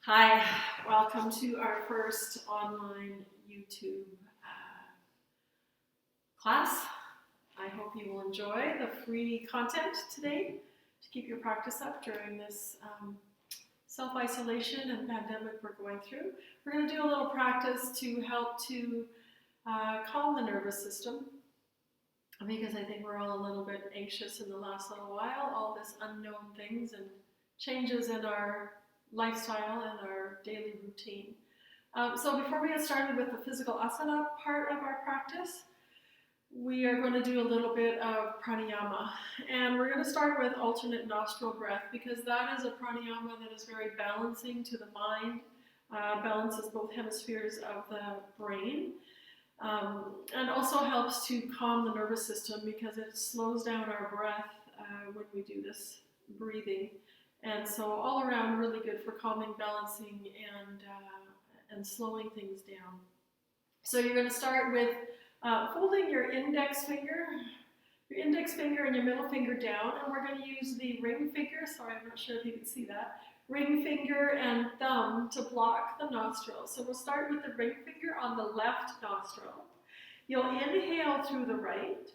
Hi, welcome to our first online YouTube class. I hope you will enjoy the free content today to keep your practice up during this self-isolation and pandemic we're going through. We're going to do a little practice to help to calm the nervous system, because I think we're all a little bit anxious in the last little while, all this unknown things and changes in our lifestyle and our daily routine. So before we get started with the physical asana part of our practice, we are going to do a little bit of pranayama. And we're going to start with alternate nostril breath, because that is a pranayama that is very balancing to the mind, balances both hemispheres of the brain, and also helps to calm the nervous system because it slows down our breath when we do this breathing. And so all around really good for calming, balancing, and slowing things down. So you're going to start with folding your index finger and your middle finger down, and we're going to use the ring finger, sorry I'm not sure if you can see that, ring finger and thumb to block the nostril. So we'll start with the ring finger on the left nostril. You'll inhale through the right,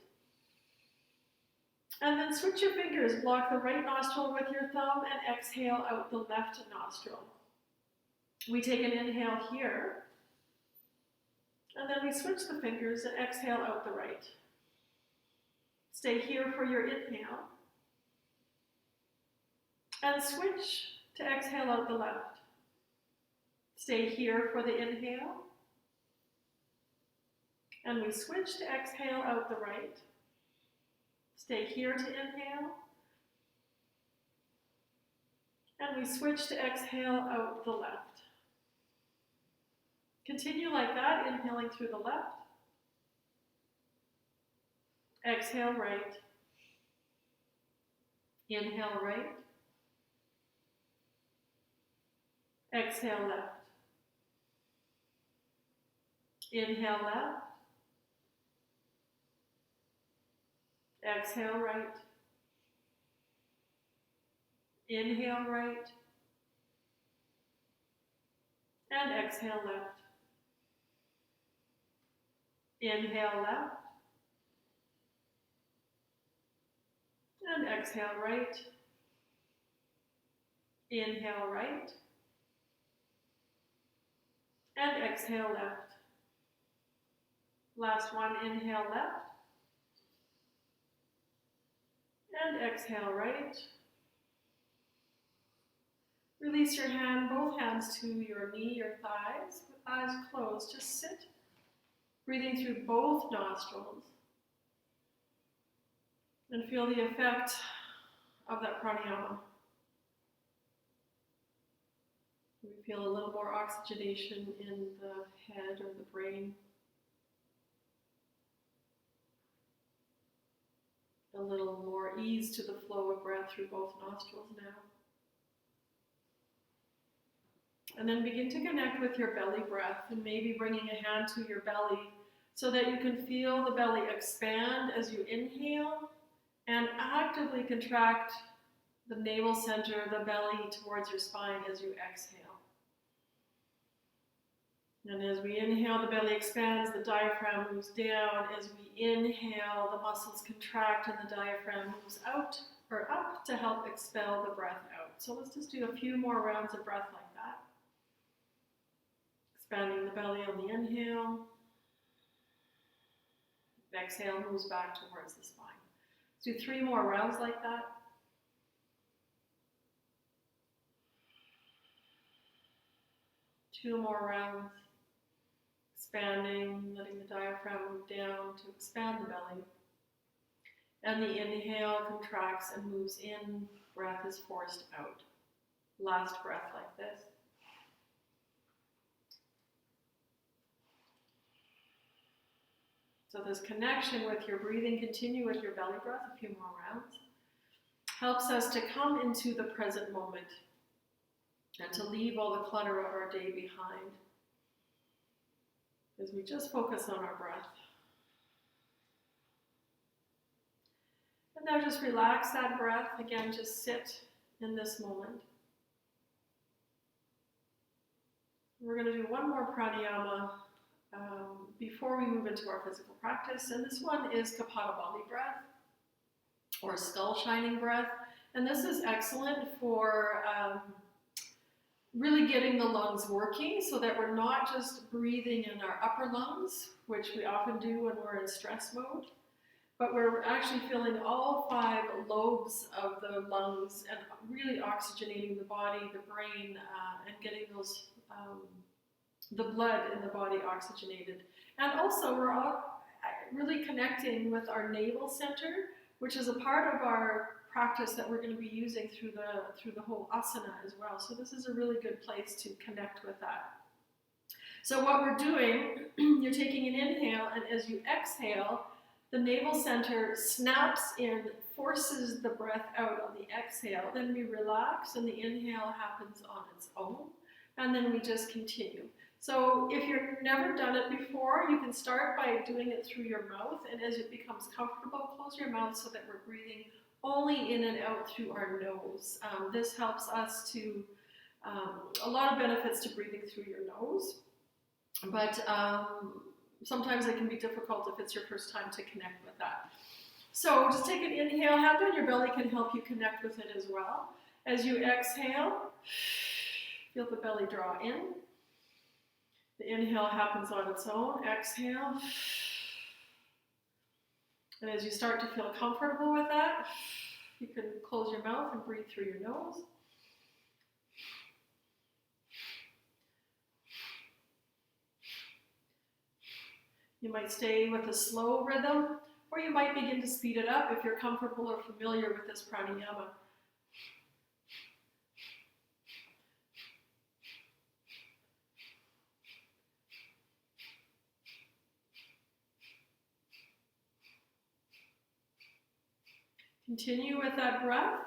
and then switch your fingers, block the right nostril with your thumb and exhale out the left nostril. We take an inhale here, and then we switch the fingers and exhale out the right. Stay here for your inhale, and switch to exhale out the left. Stay here for the inhale, and we switch to exhale out the right. Stay here to inhale, and we switch to exhale out the left. Continue like that, inhaling through the left. Exhale right. Inhale right. Exhale left. Inhale left. Exhale right. Inhale right. And exhale left. Inhale left. And exhale right. Inhale right. And exhale left. Last one, inhale left. And exhale right. Release your hand, both hands to your knee, your thighs, with eyes closed. Just sit, breathing through both nostrils. And feel the effect of that pranayama. We feel a little more oxygenation in the head or the brain. A little more ease to the flow of breath through both nostrils now. And then begin to connect with your belly breath, and maybe bringing a hand to your belly so that you can feel the belly expand as you inhale, and actively contract the navel center, the belly towards your spine as you exhale. And as we inhale, the belly expands, the diaphragm moves down. As we inhale, the muscles contract and the diaphragm moves out or up to help expel the breath out. So let's just do a few more rounds of breath like that. Expanding the belly on the inhale. Exhale moves back towards the spine. Let's do 3 more rounds like that. Two more rounds. Expanding, letting the diaphragm move down to expand the belly. And the inhale contracts and moves in, breath is forced out. Last breath like this. So this connection with your breathing, continue with your belly breath, a few more rounds, helps us to come into the present moment and to leave all the clutter of our day behind as we just focus on our breath. And now just relax that breath. Again, just sit in this moment. We're going to do one more pranayama before we move into our physical practice, and this one is Kapalabhati breath, or skull shining breath, and this is excellent for really getting the lungs working so that we're not just breathing in our upper lungs, which we often do when we're in stress mode, but we're actually filling all 5 lobes of the lungs and really oxygenating the body, the brain, and getting those the blood in the body oxygenated. And also we're all really connecting with our navel center, which is a part of our practice that we're going to be using through the whole asana as well. So this is a really good place to connect with that. So what we're doing, you're taking an inhale, and as you exhale, the navel center snaps in, forces the breath out on the exhale. Then we relax, and the inhale happens on its own, and then we just continue. So if you've never done it before, you can start by doing it through your mouth, and as it becomes comfortable, close your mouth so that we're breathing only in and out through our nose. This helps us to, a lot of benefits to breathing through your nose, but sometimes it can be difficult if it's your first time to connect with that. So just take an inhale, hand on your belly can help you connect with it as well. As you exhale, feel the belly draw in. The inhale happens on its own. Exhale. And as you start to feel comfortable with that, you can close your mouth and breathe through your nose. You might stay with a slow rhythm, or you might begin to speed it up if you're comfortable or familiar with this pranayama. Continue with that breath,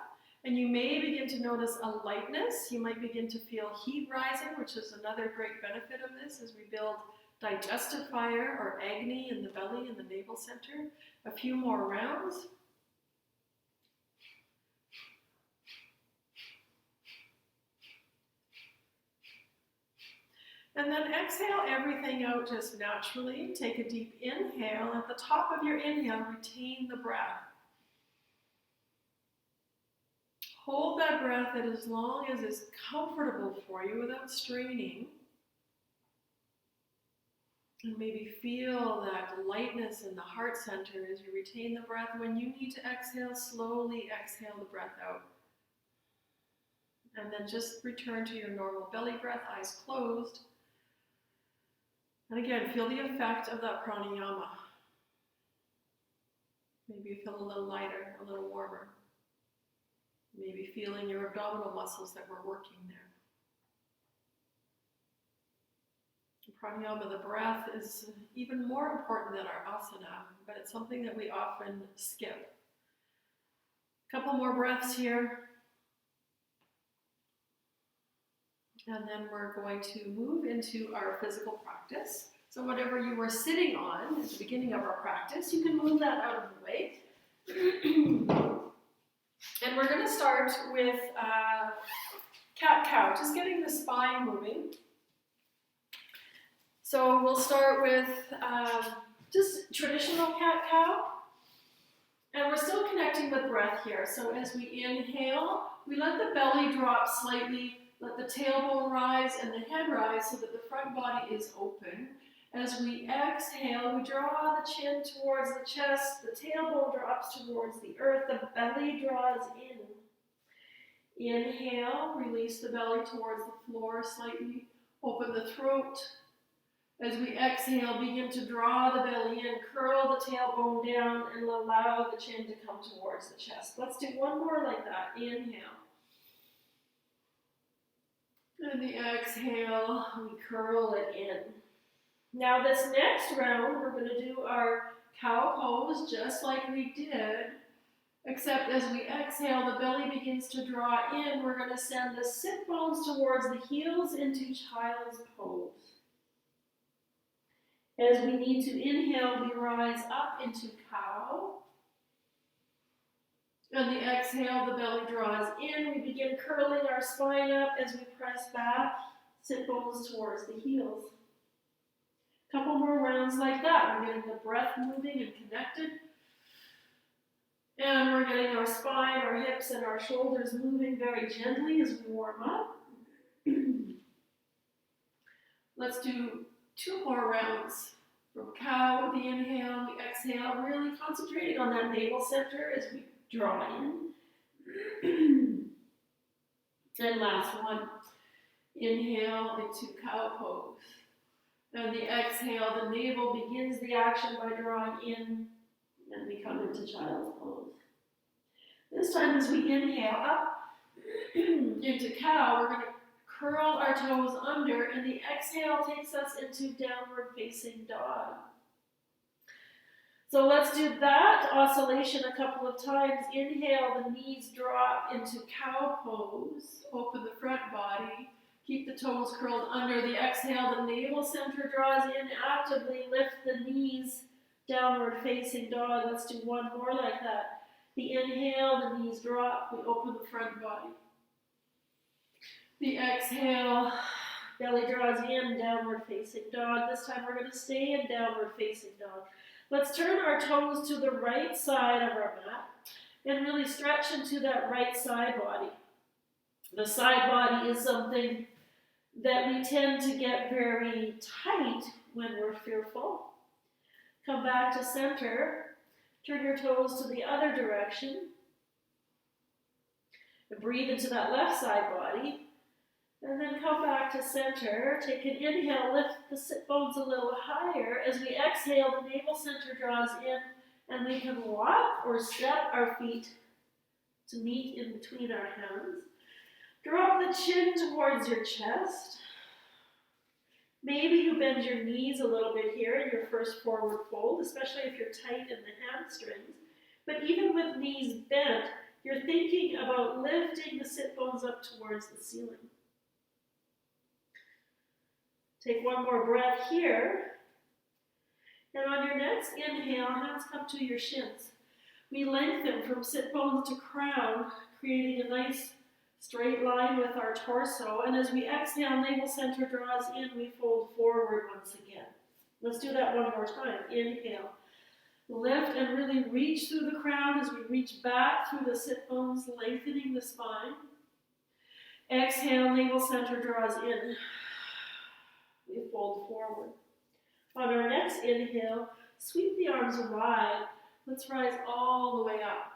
and you may begin to notice a lightness. You might begin to feel heat rising, which is another great benefit of this as we build digestive fire or agni in the belly and the navel center. A few more rounds. And then exhale everything out just naturally. Take a deep inhale. At the top of your inhale, retain the breath. Hold that breath at as long as it's comfortable for you without straining. And maybe feel that lightness in the heart center as you retain the breath. When you need to exhale, slowly exhale the breath out. And then just return to your normal belly breath, eyes closed. And again, feel the effect of that pranayama. Maybe you feel a little lighter, a little warmer. Maybe feeling your abdominal muscles that were working there. Pranayama, the breath, is even more important than our asana, but it's something that we often skip. A couple more breaths here. And then we're going to move into our physical practice. So whatever you were sitting on at the beginning of our practice, you can move that out of the way. And we're going to start with cat-cow, just getting the spine moving. So we'll start with just traditional cat-cow. And we're still connecting with breath here. So as we inhale, we let the belly drop slightly, let the tailbone rise and the head rise so that the front body is open. As we exhale, we draw the chin towards the chest, the tailbone drops towards the earth, the belly draws in. Inhale, release the belly towards the floor slightly, open the throat. As we exhale, begin to draw the belly in, curl the tailbone down, and allow the chin to come towards the chest. Let's do one more like that. Inhale. And the exhale, we curl it in. Now this next round, we're going to do our cow pose just like we did, except as we exhale, the belly begins to draw in. We're going to send the sit bones towards the heels into child's pose. As we need to inhale, we rise up into cow. And the exhale, the belly draws in. We begin curling our spine up as we press back. sit bones towards the heels. Couple more rounds like that. We're getting the breath moving and connected. And we're getting our spine, our hips, and our shoulders moving very gently as we warm up. Let's do 2 more rounds. From cow, the inhale, we exhale, really concentrating on that navel center as we draw in. And last one. Inhale into cow pose. And the exhale, the navel begins the action by drawing in, and we come into child's pose. This time as we inhale up into cow, we're going to curl our toes under, and the exhale takes us into downward facing dog. So let's do that oscillation a couple of times. Inhale, the knees drop into cow pose. Open the front body. Keep the toes curled under. The exhale, the navel center draws in. Actively lift the knees, downward facing dog. Let's do one more like that. The inhale, the knees drop. We open the front body. The exhale, belly draws in, downward facing dog. This time we're going to stay in downward facing dog. Let's turn our toes to the right side of our mat and really stretch into that right side body. The side body is something that we tend to get very tight when we're fearful. Come back to center. Turn your toes to the other direction. And breathe into that left side body. And then come back to center. Take an inhale, lift the sit bones a little higher. As we exhale, the navel center draws in, and we can walk or step our feet to meet in between our hands. Drop the chin towards your chest. Maybe you bend your knees a little bit here in your first forward fold, especially if you're tight in the hamstrings. But even with knees bent, you're thinking about lifting the sit bones up towards the ceiling. Take one more breath here. And on your next inhale, hands come to your shins. We lengthen from sit bones to crown, creating a nice straight line with our torso. And as we exhale, navel center draws in, we fold forward once again. Let's do that one more time. Inhale. Lift and really reach through the crown as we reach back through the sit bones, lengthening the spine. Exhale, navel center draws in. We fold forward. On our next inhale, sweep the arms wide. Let's rise all the way up.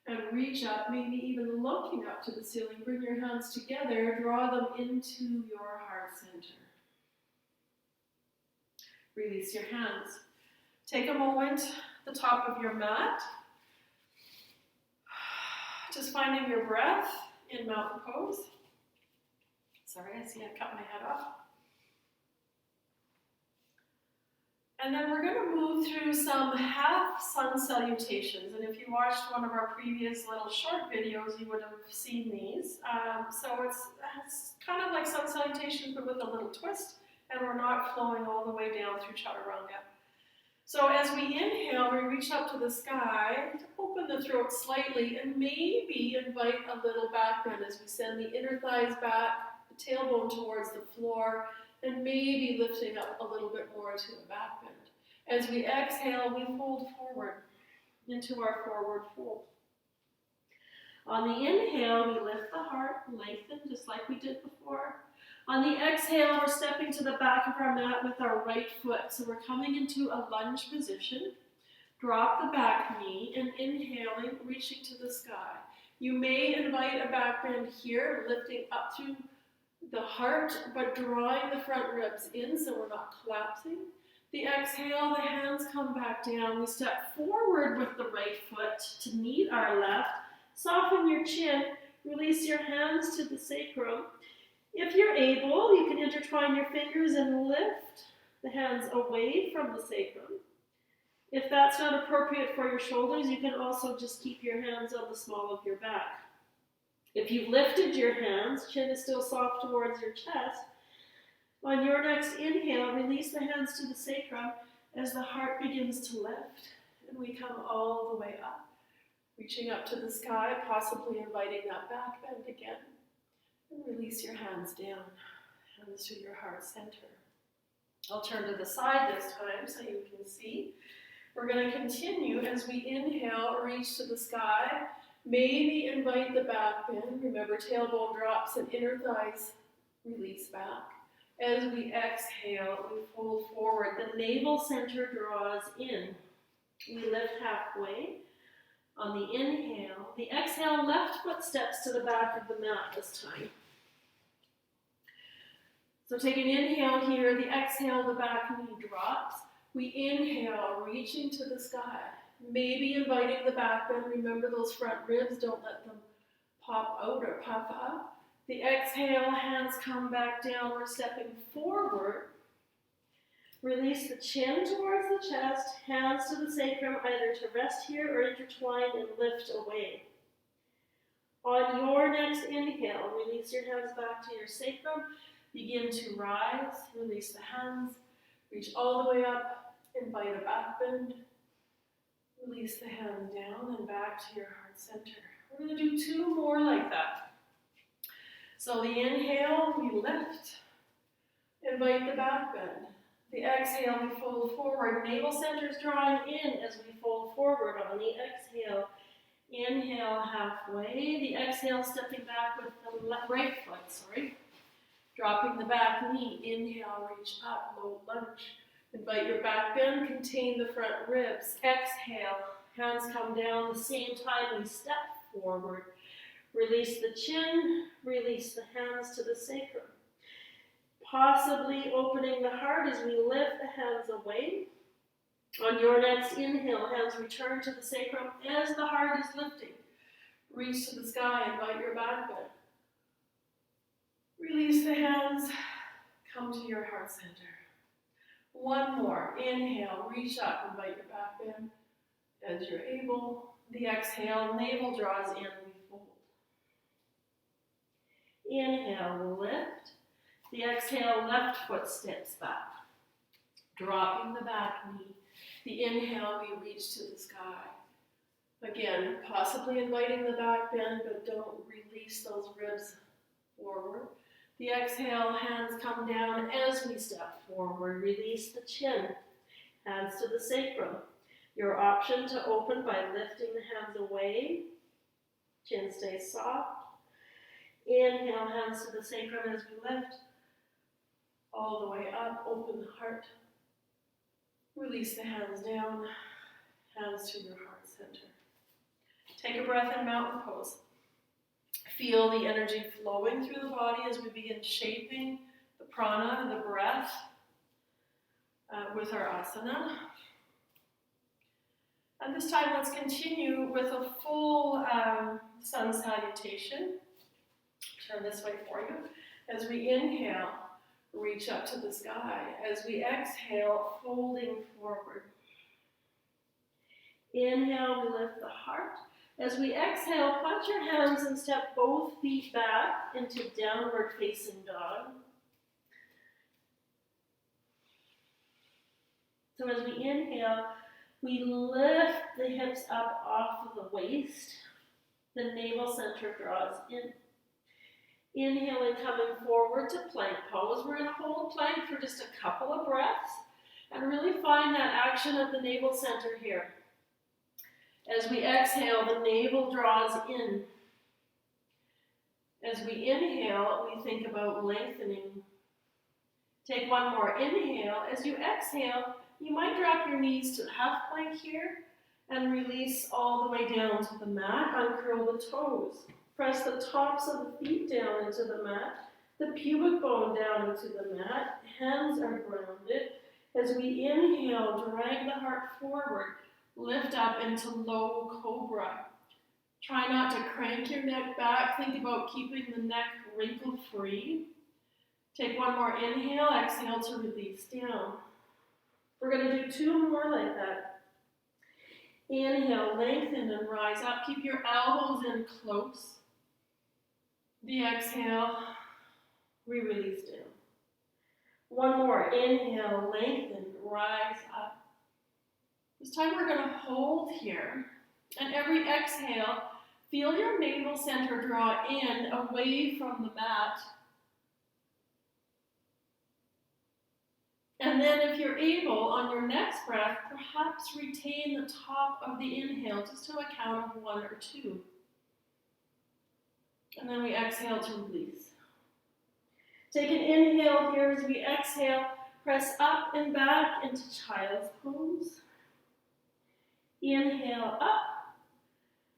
And reach up, maybe even looking up to the ceiling. Bring your hands together, draw them into your heart center. Release your hands. Take a moment at the top of your mat. Just finding your breath in mountain pose. Sorry, I see I cut my head off. And then we're going to move through some half sun salutations. And if you watched one of our previous little short videos, you would have seen these. So it's kind of like sun salutations, but with a little twist. And we're not flowing all the way down through chaturanga. So as we inhale, we reach up to the sky, open the throat slightly, and maybe invite a little back bend as we send the inner thighs back, the tailbone towards the floor, and maybe lifting up a little bit more to the back bend. As we exhale, we fold forward into our forward fold. On the inhale, we lift the heart, lengthen just like we did before. On the exhale, we're stepping to the back of our mat with our right foot. So we're coming into a lunge position. Drop the back knee and inhaling, reaching to the sky. You may invite a back bend here, lifting up through the heart, but drawing the front ribs in so we're not collapsing. The exhale, the hands come back down. We step forward with the right foot to meet our left. Soften your chin. Release your hands to the sacrum. If you're able, you can intertwine your fingers and lift the hands away from the sacrum. If that's not appropriate for your shoulders, you can also just keep your hands on the small of your back. If you've lifted your hands, chin is still soft towards your chest. On your next inhale, release the hands to the sacrum as the heart begins to lift. And we come all the way up, reaching up to the sky, possibly inviting that back bend again. And release your hands down. hands to your heart center. I'll turn to the side this time so you can see. We're going to continue as we inhale, reach to the sky. Maybe invite the back bend. Remember, tailbone drops and inner thighs release back. As we exhale, we fold forward. The navel center draws in. We lift halfway. On the inhale, the exhale, left foot steps to the back of the mat this time. So take an inhale here, the exhale, the back knee drops. We inhale, reaching to the sky. Maybe inviting the back bend. Remember those front ribs, don't let them pop out or puff up. The exhale, hands come back down. We're stepping forward. Release the chin towards the chest, hands to the sacrum, either to rest here or intertwine and lift away. On your next inhale, release your hands back to your sacrum. Begin to rise, release the hands, reach all the way up, invite a back bend. Release the hands down and back to your heart center. We're going to do 2 more like that. So the inhale, we lift, invite the back bend. The exhale, we fold forward. Navel center's drawing in as we fold forward on the exhale. Inhale halfway. The exhale, stepping back with the right foot, Dropping the back knee. Inhale, reach up, low lunge. Invite your back bend, contain the front ribs. Exhale, hands come down. The same time we step forward. Release the chin, release the hands to the sacrum. Possibly opening the heart as we lift the hands away. On your next inhale, hands return to the sacrum as the heart is lifting. Reach to the sky, invite your back bend. Release the hands, come to your heart center. 1 more, inhale, reach up, invite your back bend as you're able. The exhale, navel draws in, we fold. Inhale, lift. The exhale, left foot steps back. Dropping the back knee. The inhale, we reach to the sky. Again, possibly inviting the back bend, but don't release those ribs forward. The exhale, hands come down as we step forward. Release the chin, hands to the sacrum. Your option to open by lifting the hands away. Chin stays soft. Inhale, hands to the sacrum as we lift. All the way up, open the heart. Release the hands down, hands to your heart center. Take a breath in mountain pose. Feel the energy flowing through the body as we begin shaping the prana, the breath, with our asana. And this time, let's continue with a full sun salutation. Turn this way for you. As we inhale, reach up to the sky. As we exhale, folding forward. Inhale, we lift the heart. As we exhale, plant your hands and step both feet back into downward facing dog. So as we inhale, we lift the hips up off of the waist. The navel center draws in. Inhaling, coming forward to plank pose. We're going to hold plank for just a couple of breaths and really find that action of the navel center here. As we exhale, the navel draws in. As we inhale, we think about lengthening. Take 1 more inhale. As you exhale, you might drop your knees to half plank here and release all the way down to the mat. Uncurl the toes. Press the tops of the feet down into the mat, the pubic bone down into the mat. Hands are grounded. As we inhale, drag the heart forward. Lift up into low cobra. Try not to crank your neck back. Think about keeping the neck wrinkle-free. Take 1 more inhale. Exhale to release down. We're going to do 2 more like that. Inhale, lengthen and rise up. Keep your elbows in close. The exhale, we release down. 1 more. Inhale, lengthen, rise up. This time we're going to hold here. And every exhale, feel your navel center draw in away from the mat. And then if you're able, on your next breath, perhaps retain the top of the inhale just to a count of 1 or 2. And then we exhale to release. Take an inhale here as we exhale. Press up and back into child's pose. Inhale up.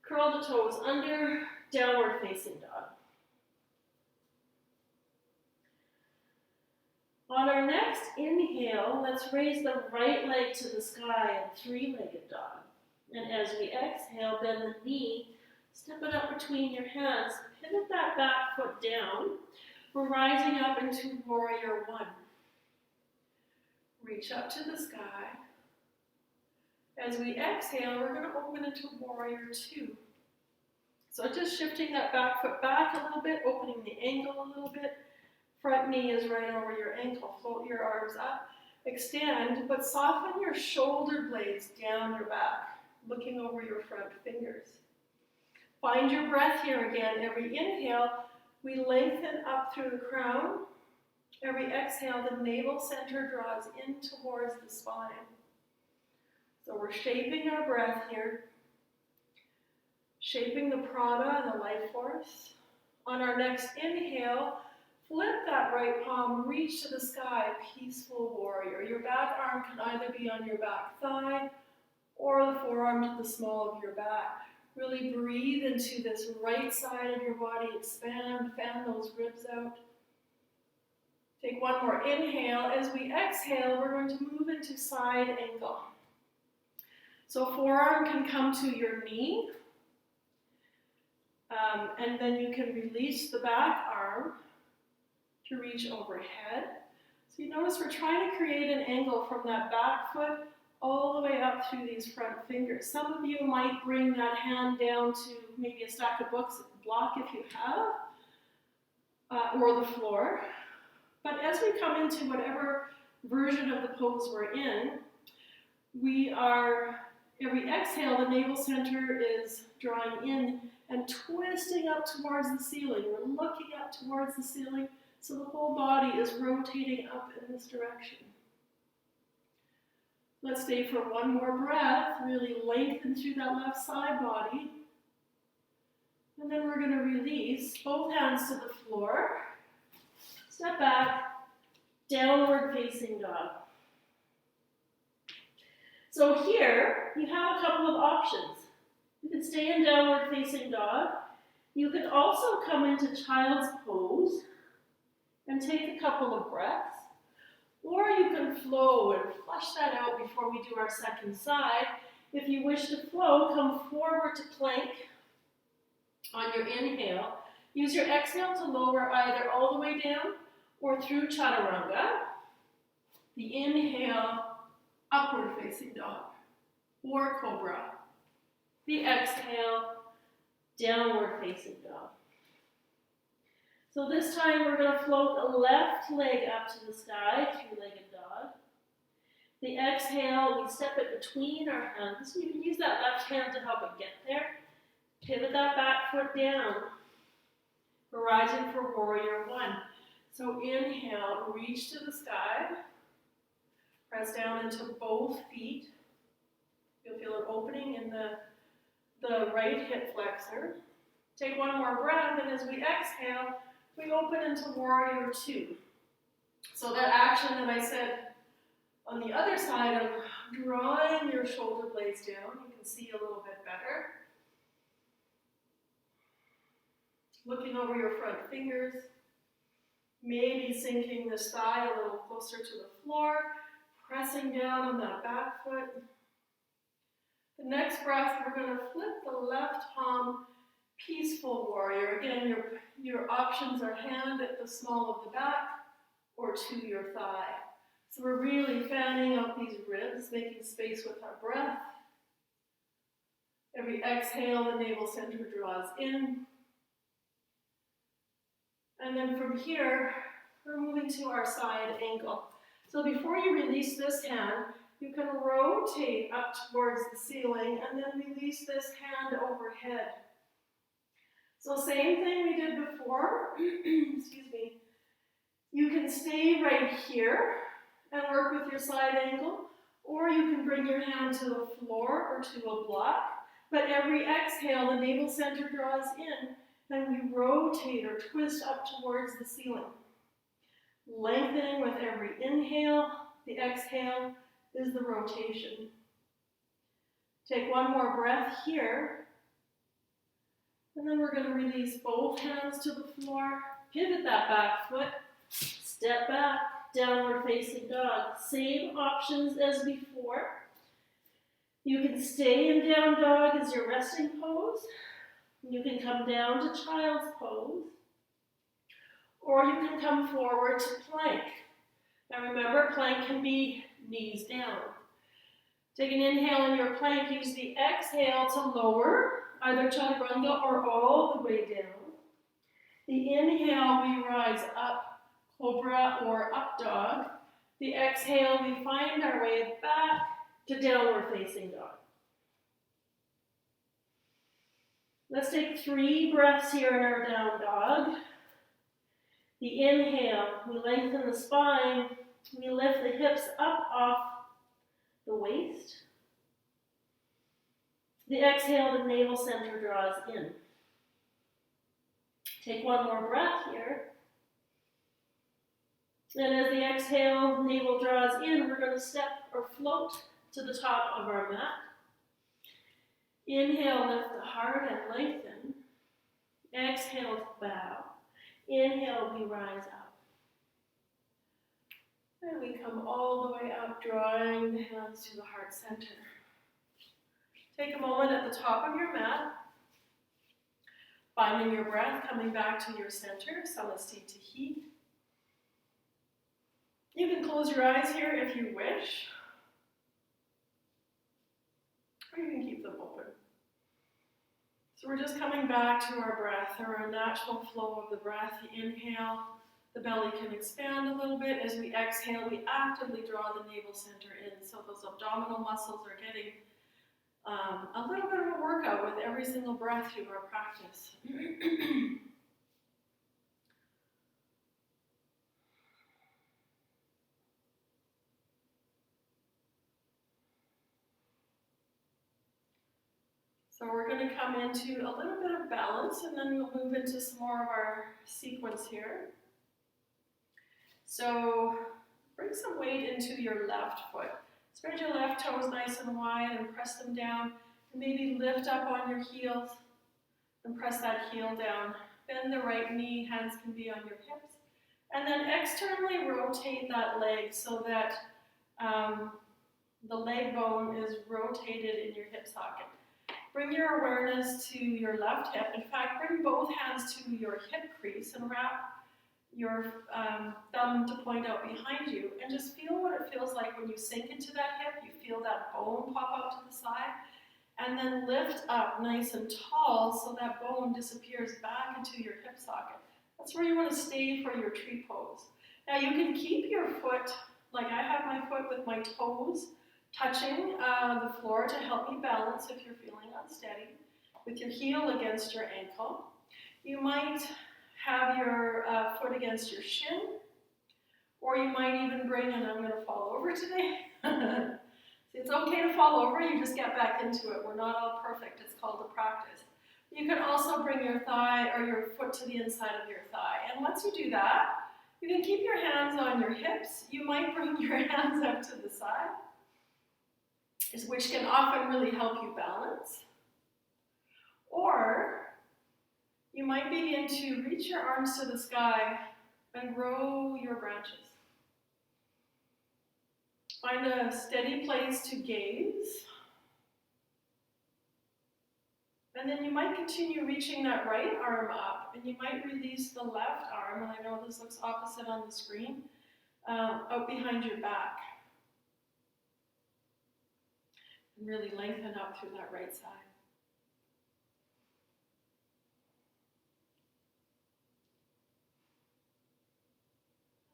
Curl the toes under. Downward facing dog. On our next inhale, let's raise the right leg to the sky in three-legged dog. And as we exhale, bend the knee, step it up between your hands, pivot that back foot down. We're rising up into warrior one. Reach up to the sky. As we exhale, we're going to open into warrior two. So just shifting that back foot back a little bit, opening the ankle a little bit. Front knee is right over your ankle. Float your arms up. Extend, but soften your shoulder blades down your back, looking over your front fingers. Find your breath here again. Every inhale, we lengthen up through the crown. Every exhale, the navel center draws in towards the spine. So we're shaping our breath here, shaping the prana, the life force. On our next inhale, flip that right palm, reach to the sky, peaceful warrior. Your back arm can either be on your back thigh or the forearm to the small of your back. Really breathe into this right side of your body, expand, fan those ribs out. Take one more inhale. As we exhale, we're going to move into side angle. So forearm can come to your knee, and then you can release the back arm to reach overhead. So you notice we're trying to create an angle from that back foot all the way up through these front fingers. Some of you might bring that hand down to maybe a stack of books, block if you have, or the floor. But as we come into whatever version of the pose we're in, we are, every exhale, the navel center is drawing in and twisting up towards the ceiling. We're looking up towards the ceiling, so the whole body is rotating up in this direction. Let's stay for one more breath. Really lengthen through that left side body. And then we're going to release both hands to the floor. Step back, downward facing dog. So here, you have a couple of options. You can stay in downward facing dog. You could also come into child's pose and take a couple of breaths. Or you can flow and flush that out before we do our second side. If you wish to flow, come forward to plank on your inhale. Use your exhale to lower either all the way down or through chaturanga. The inhale, upward facing dog or cobra. The exhale, downward facing dog. So this time we're going to float the left leg up to the sky, three-legged dog. The exhale, we step it between our hands. You can use that left hand to help it get there. Pivot that back foot down. We're rising for warrior one. So inhale, reach to the sky. Press down into both feet. You'll feel an opening in the right hip flexor. Take one more breath, and as we exhale, we open into warrior two. So that action that I said on the other side of drawing your shoulder blades down, you can see a little bit better. Looking over your front fingers, maybe sinking this thigh a little closer to the floor, pressing down on that back foot. The next breath, we're going to flip the left palm, peaceful warrior. Again, your options are hand at the small of the back or to your thigh. So we're really fanning out these ribs, making space with our breath. Every exhale, the navel center draws in. And then from here, we're moving to our side angle. So before you release this hand, you can rotate up towards the ceiling and then release this hand overhead. So same thing we did before. Excuse me. You can stay right here and work with your side angle, or you can bring your hand to the floor or to a block. But every exhale, the navel center draws in, and we rotate or twist up towards the ceiling. Lengthening with every inhale. The exhale is the rotation. Take one more breath here. And then we're going to release both hands to the floor. Pivot that back foot. Step back, downward facing dog. Same options as before. You can stay in down dog as your resting pose. You can come down to child's pose. Or you can come forward to plank. Now remember, plank can be knees down. Take an inhale in your plank. Use the exhale to lower, either chaturanga or all the way down. The inhale, we rise up, cobra or up dog. The exhale, we find our way back to downward facing dog. Let's take 3 breaths here in our down dog. The inhale, we lengthen the spine. We lift the hips up off the waist. The exhale, the navel center draws in. Take one more breath here. And as the exhale, navel draws in, we're going to step or float to the top of our mat. Inhale, lift the heart and lengthen. Exhale, bow. Inhale, we rise up. And we come all the way up, drawing the hands to the heart center. Take a moment at the top of your mat, finding your breath, coming back to your center, Samasthiti. You can close your eyes here if you wish, or you can keep them open. So we're just coming back to our breath, or our natural flow of the breath. The inhale, the belly can expand a little bit. As we exhale, we actively draw the navel center in. So those abdominal muscles are getting a little bit of a workout with every single breath through our practice. So we're going to come into a little bit of balance, and then we'll move into some more of our sequence here. So bring some weight into your left foot. Spread your left toes nice and wide and press them down. And maybe lift up on your heels and press that heel down. Bend the right knee, hands can be on your hips. And then externally rotate that leg so that the leg bone is rotated in your hip socket. Bring your awareness to your left hip. In fact, bring both hands to your hip crease and wrap your thumb to point out behind you, and just feel what it feels like when you sink into that hip. You feel that bone pop out to the side, and then lift up nice and tall so that bone disappears back into your hip socket. That's where you want to stay for your tree pose. Now you can keep your foot, like I have my foot with my toes touching the floor to help me balance if you're feeling unsteady, with your heel against your ankle. You might have your foot against your shin, or you might even bring, and I'm going to fall over today. It's okay to fall over, you just get back into it. We're not all perfect, it's called a practice. You can also bring your thigh or your foot to the inside of your thigh. And once you do that, you can keep your hands on your hips. You might bring your hands up to the side, which can often really help you balance. Or you might begin to reach your arms to the sky and grow your branches. Find a steady place to gaze. And then you might continue reaching that right arm up, and you might release the left arm, and I know this looks opposite on the screen, out behind your back. And really lengthen up through that right side.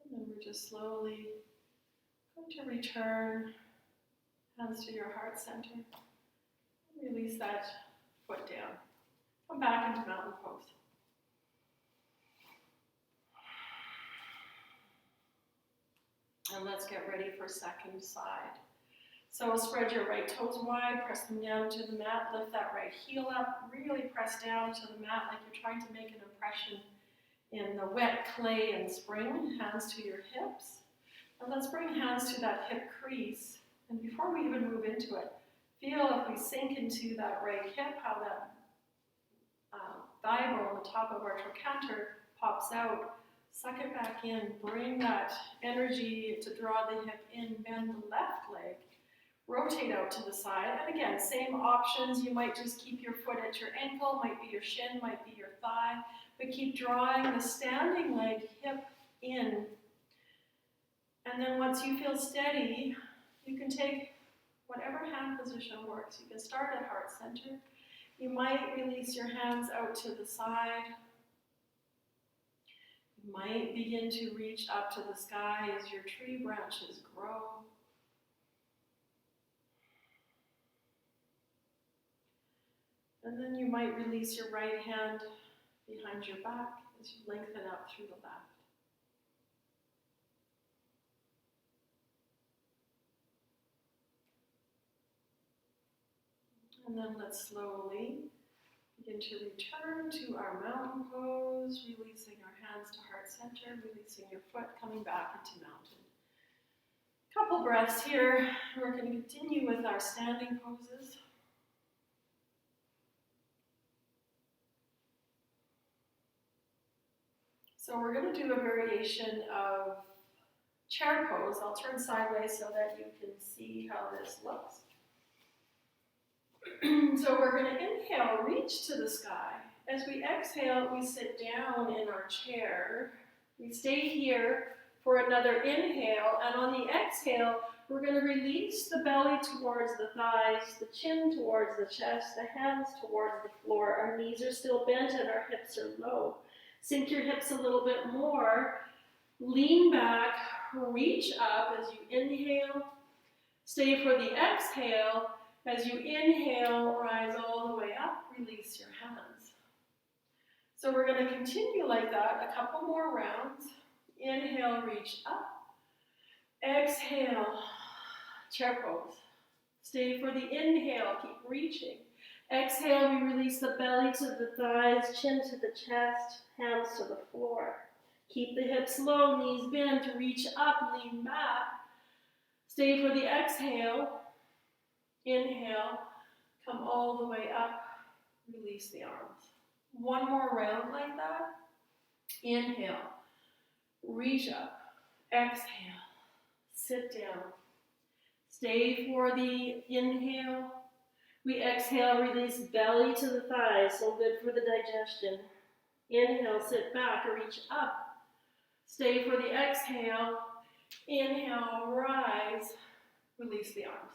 And then we're just slowly going to return hands to your heart center. Release that foot down. Come back into mountain pose. And let's get ready for second side. So spread your right toes wide, press them down to the mat, lift that right heel up, really press down to the mat like you're trying to make an impression in the wet clay and spring. Hands to your hips. And let's bring hands to that hip crease. And before we even move into it, feel if we sink into that right hip, how that thigh bone on the top of our trochanter pops out. Suck it back in. Bring that energy to draw the hip in. Bend the left leg. Rotate out to the side. And again, same options. You might just keep your foot at your ankle, might be your shin, might be your thigh. But keep drawing the standing leg hip in. And then once you feel steady, you can take whatever hand position works. You can start at heart center. You might release your hands out to the side. You might begin to reach up to the sky as your tree branches grow. And then you might release your right hand behind your back as you lengthen up through the left. And then let's slowly begin to return to our mountain pose, releasing our hands to heart center, releasing your foot, coming back into mountain. Couple breaths here. We're going to continue with our standing poses. So we're going to do a variation of chair pose. I'll turn sideways so that you can see how this looks. So we're going to inhale, reach to the sky. As we exhale, we sit down in our chair. We stay here for another inhale, and on the exhale, we're going to release the belly towards the thighs, the chin towards the chest, the hands towards the floor. Our knees are still bent and our hips are low. Sink your hips a little bit more. Lean back, reach up as you inhale. Stay for the exhale. As you inhale, rise all the way up, release your hands. So we're going to continue like that, a couple more rounds. Inhale, reach up. Exhale, chair pose. Stay for the inhale, keep reaching. Exhale, we release the belly to the thighs, chin to the chest, hands to the floor. Keep the hips low, knees bent, reach up, lean back. Stay for the exhale. Inhale, come all the way up, release the arms. One more round like that. Inhale, reach up, exhale, sit down. Stay for the inhale. We exhale, release belly to the thighs, so good for the digestion. Inhale, sit back, reach up. Stay for the exhale. Inhale, rise, release the arms.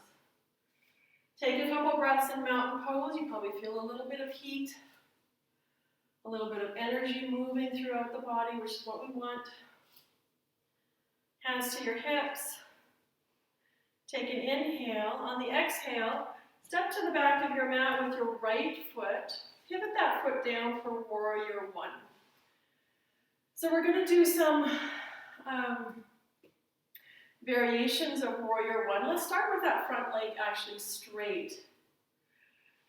Take a couple breaths in mountain pose. You probably feel a little bit of heat, a little bit of energy moving throughout the body, which is what we want. Hands to your hips. Take an inhale. On the exhale, step to the back of your mat with your right foot. Pivot that foot down for warrior one. So we're going to do some variations of warrior one. Let's start with that front leg actually straight.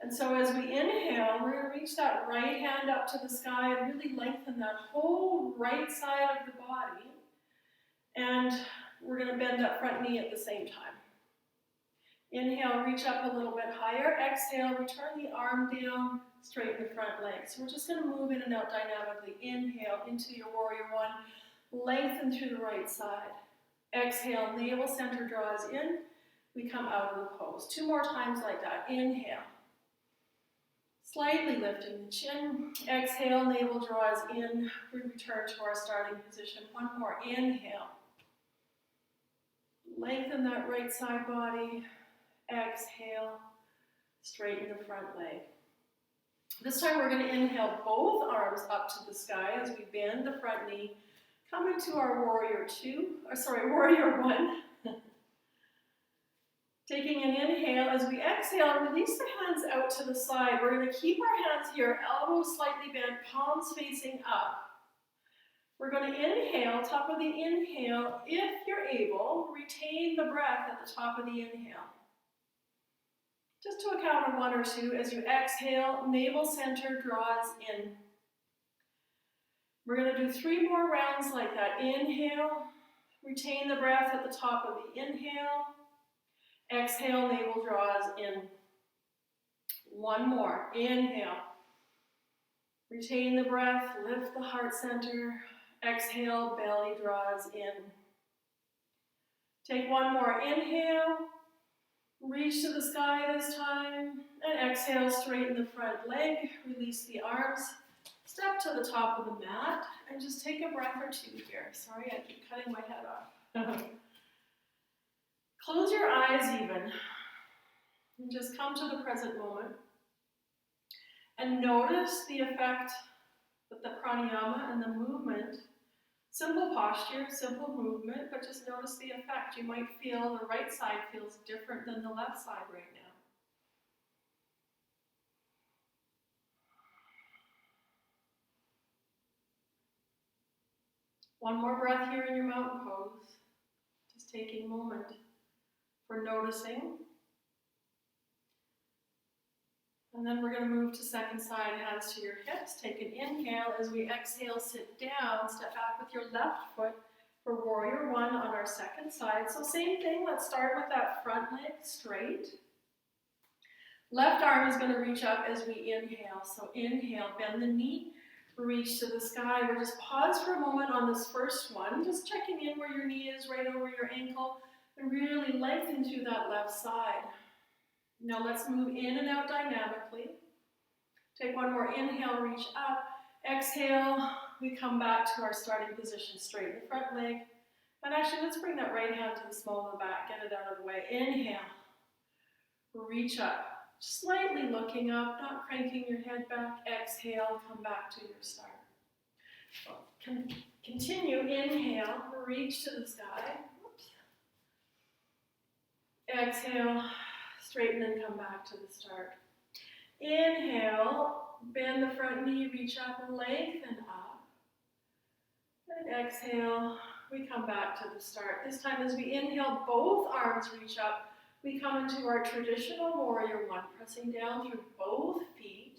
And so as we inhale, we're going to reach that right hand up to the sky and really lengthen that whole right side of the body. And we're going to bend that front knee at the same time. Inhale, reach up a little bit higher. Exhale, return the arm down, straighten the front leg. So we're just going to move in and out dynamically. Inhale into your warrior one. Lengthen through the right side. Exhale, navel center draws in. We come out of the pose. Two more times like that. Inhale. Slightly lifting the chin. Exhale, navel draws in. We return to our starting position. One more. Inhale. Lengthen that right side body. Exhale. Straighten the front leg. This time we're going to inhale both arms up to the sky as we bend the front knee. Come into our warrior one. Taking an inhale, as we exhale, release the hands out to the side. We're going to keep our hands here, elbows slightly bent, palms facing up. We're going to inhale, top of the inhale. If you're you're able, retain the breath at the top of the inhale. Just to a count of 1 or 2, as you exhale, navel center draws in. We're going to do 3 more rounds like that. Inhale, retain the breath at the top of the inhale. Exhale, navel draws in. 1 more. Inhale. Retain the breath, lift the heart center. Exhale, belly draws in. Take 1 more. Inhale. Reach to the sky this time. And exhale, straighten the front leg. Release the arms. Step to the top of the mat. And just take a breath or 2 here. Sorry, I keep cutting my head off. Close your eyes even. And just come to the present moment. And notice the effect that the pranayama and the movement, simple posture, simple movement, but just notice the effect. You might feel the right side feels different than the left side right now. One more breath here in your mountain pose. Just taking a moment for noticing. And then we're going to move to second side, hands to your hips. Take an inhale. As we exhale, sit down. Step back with your left foot for warrior 1 on our second side. So same thing, let's start with that front leg straight. Left arm is going to reach up as we inhale. So inhale, bend the knee, reach to the sky. We'll just pause for a moment on this first one, just checking in where your knee is, right over your ankle, and really lengthen through that left side. Now let's move in and out dynamically. Take 1 more inhale, reach up. Exhale, we come back to our starting position, straighten the front leg. And actually, let's bring that right hand to the small of the back, get it out of the way. Inhale, reach up. Slightly looking up, not cranking your head back. Exhale, come back to your start. Continue, inhale, reach to the sky. Oops. Exhale, straighten and come back to the start. Inhale, bend the front knee, reach up and lengthen up. And exhale, we come back to the start. This time as we inhale, both arms reach up. We come into our traditional warrior 1, pressing down through both feet.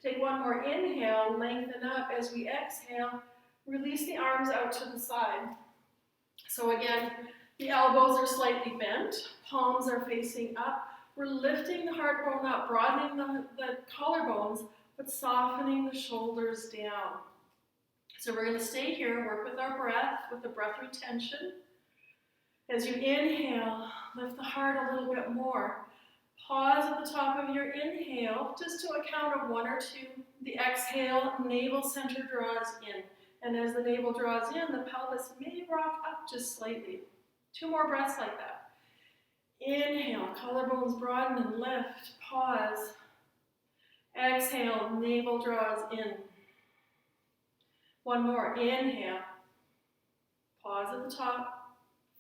Take 1 more inhale, lengthen up. As we exhale, release the arms out to the side. So again, the elbows are slightly bent, palms are facing up. We're lifting the heart bone up, broadening the collarbones, but softening the shoulders down. So we're going to stay here, work with our breath, with the breath retention. As you inhale, lift the heart a little bit more. Pause at the top of your inhale, just to a count of 1 or 2. The exhale, navel center draws in. And as the navel draws in, the pelvis may rock up just slightly. 2 more breaths like that. Inhale, collarbones broaden and lift. Pause. Exhale, navel draws in. 1 more. Inhale. Pause at the top.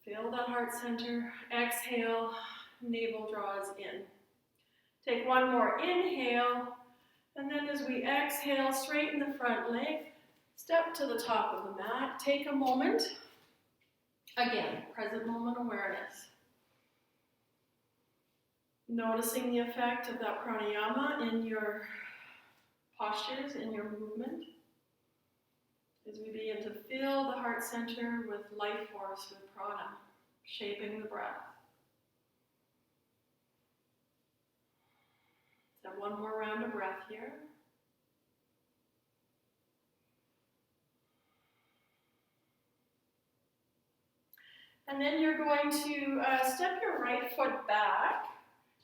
Feel that heart center. Exhale, navel draws in. Take 1 more inhale. And then as we exhale, straighten the front leg. Step to the top of the mat. Take a moment. Again, present moment awareness. Noticing the effect of that pranayama in your postures, in your movement. As we begin to fill the heart center with life force, with prana, shaping the breath. So 1 more round of breath here. And then you're going to step your right foot back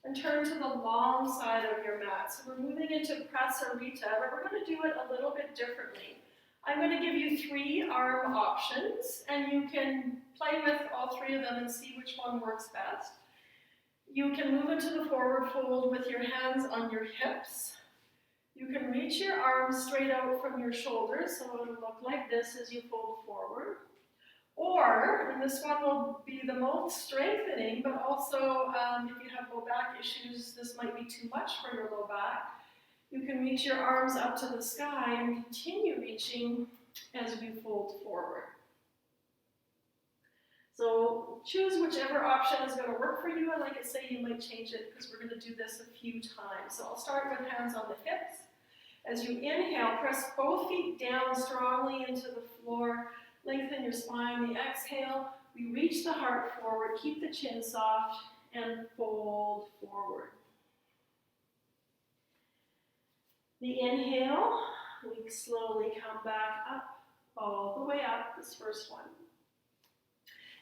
and turn to the long side of your mat. So we're moving into prasarita, but we're going to do it a little bit differently. I'm going to give you 3 arm options, and you can play with all 3 of them and see which one works best. You can move into the forward fold with your hands on your hips. You can reach your arms straight out from your shoulders, so it'll look like this as you fold forward. Or, and this one will be the most strengthening, but also if you have low back issues, this might be too much for your low back. You can reach your arms up to the sky and continue reaching as we fold forward. So choose whichever option is going to work for you, and like I say, you might change it because we're going to do this a few times. So I'll start with hands on the hips. As you inhale, press both feet down strongly into the floor, lengthen your spine. The exhale, we reach the heart forward, keep the chin soft, and fold forward. The inhale, we slowly come back up, all the way up, this first one.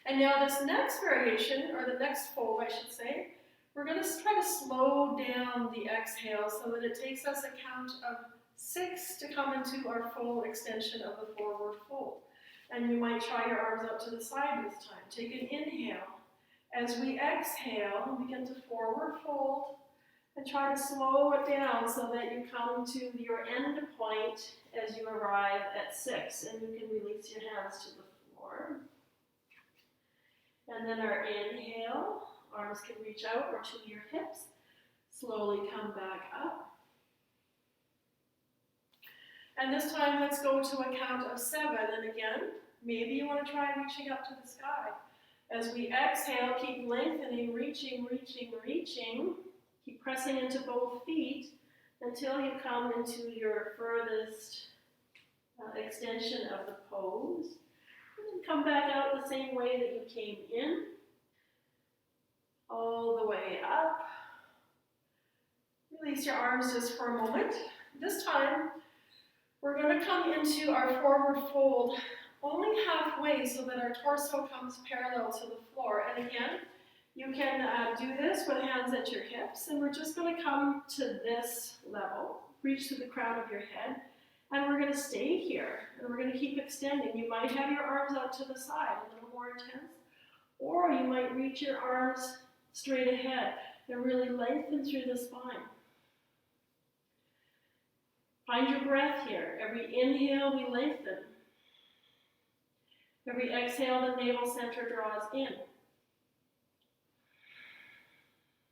And now this next variation, or the next fold I should say, we're going to try to slow down the exhale so that it takes us a count of 6 to come into our full extension of the forward fold. And you might try your arms out to the side this time. Take an inhale. As we exhale, begin to forward fold and try to slow it down so that you come to your end point as you arrive at 6. And you can release your hands to the floor. And then our inhale, arms can reach out or to your hips. Slowly come back up. And this time, let's go to a count of 7. And again, maybe you want to try reaching up to the sky. As we exhale, keep lengthening, reaching, reaching, reaching. Keep pressing into both feet until you come into your furthest extension of the pose. And then come back out the same way that you came in. All the way up. Release your arms just for a moment. This time, we're going to come into our forward fold only halfway so that our torso comes parallel to the floor. And again, you can do this with hands at your hips, and we're just going to come to this level, reach to the crown of your head, and we're going to stay here, and we're going to keep extending. You might have your arms out to the side, a little more intense, or you might reach your arms straight ahead and really lengthen through the spine. Find your breath here. Every inhale, we lengthen. Every exhale, the navel center draws in.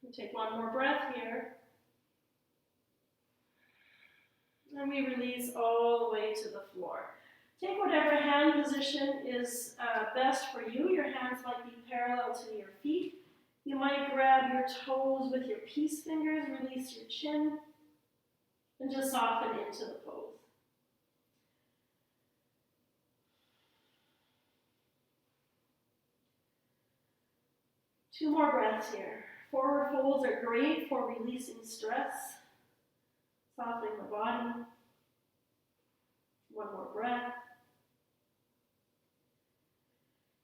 We take one more breath here. And we release all the way to the floor. Take whatever hand position is best for you. Your hands might be parallel to your feet. You might grab your toes with your peace fingers, release your chin, and just soften into the pose. Two more breaths here. Forward folds are great for releasing stress, softening the body. One more breath.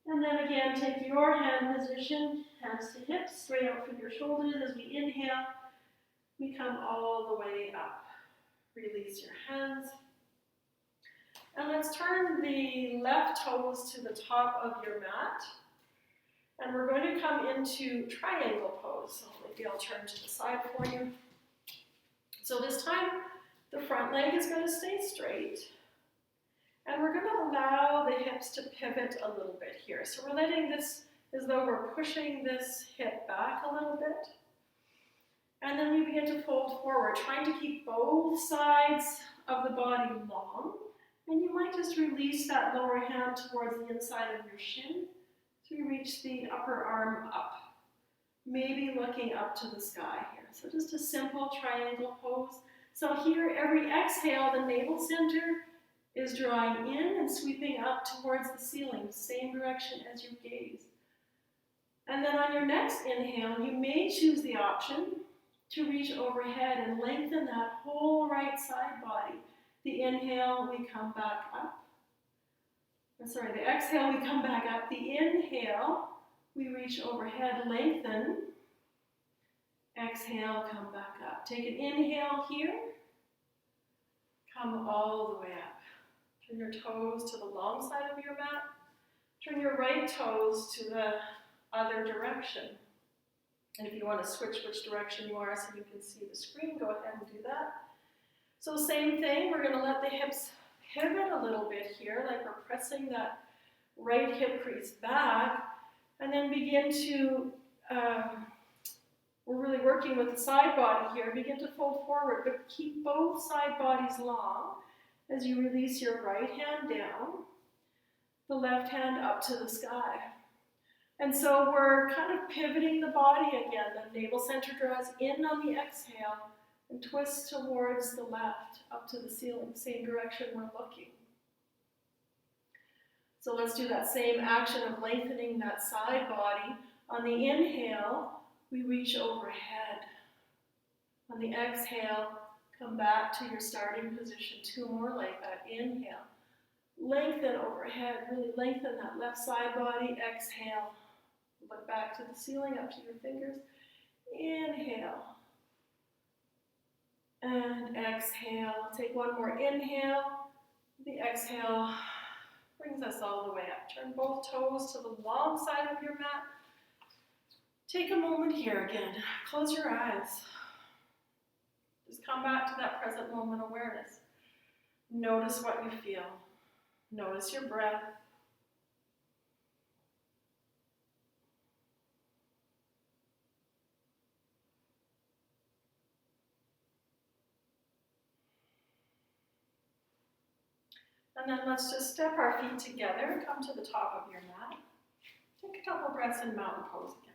And then again, take your hand position, hands to hips, straight out from your shoulders. As we inhale, we come all the way up. Release your hands. And let's turn the left toes to the top of your mat. And we're going to come into triangle pose. So maybe I'll turn to the side for you. So this time, the front leg is going to stay straight. And we're going to allow the hips to pivot a little bit here. So we're letting this, as though we're pushing this hip back a little bit. And then we begin to fold forward, trying to keep both sides of the body long. And you might just release that lower hand towards the inside of your shin. So you reach the upper arm up, maybe looking up to the sky here. So just a simple triangle pose. So here, every exhale, the navel center is drawing in and sweeping up towards the ceiling, same direction as your gaze. And then on your next inhale, you may choose the option to reach overhead and lengthen that whole right side body. The inhale, we come back up. The exhale, we come back up. The inhale, we reach overhead, lengthen. Exhale, come back up. Take an inhale here. Come all the way up. Turn your toes to the long side of your mat. Turn your right toes to the other direction. And if you want to switch which direction you are so you can see the screen, go ahead and do that. So same thing, we're going to let the hips pivot a little bit here, like we're pressing that right hip crease back, and then begin to, we're really working with the side body here, begin to fold forward, but keep both side bodies long as you release your right hand down, the left hand up to the sky. And so we're kind of pivoting the body again. The navel center draws in on the exhale and twists towards the left, up to the ceiling, same direction we're looking. So let's do that same action of lengthening that side body. On the inhale, we reach overhead. On the exhale, come back to your starting position. 2 more like that. Inhale. Lengthen overhead. Really lengthen that left side body. Exhale. Look back to the ceiling, up to your fingers. Inhale. And exhale. Take 1 more inhale. The exhale brings us all the way up. Turn both toes to the long side of your mat. Take a moment here again. Close your eyes. Just come back to that present moment awareness. Notice what you feel. Notice your breath. And then let's just step our feet together, come to the top of your mat. Take a couple breaths in mountain pose again.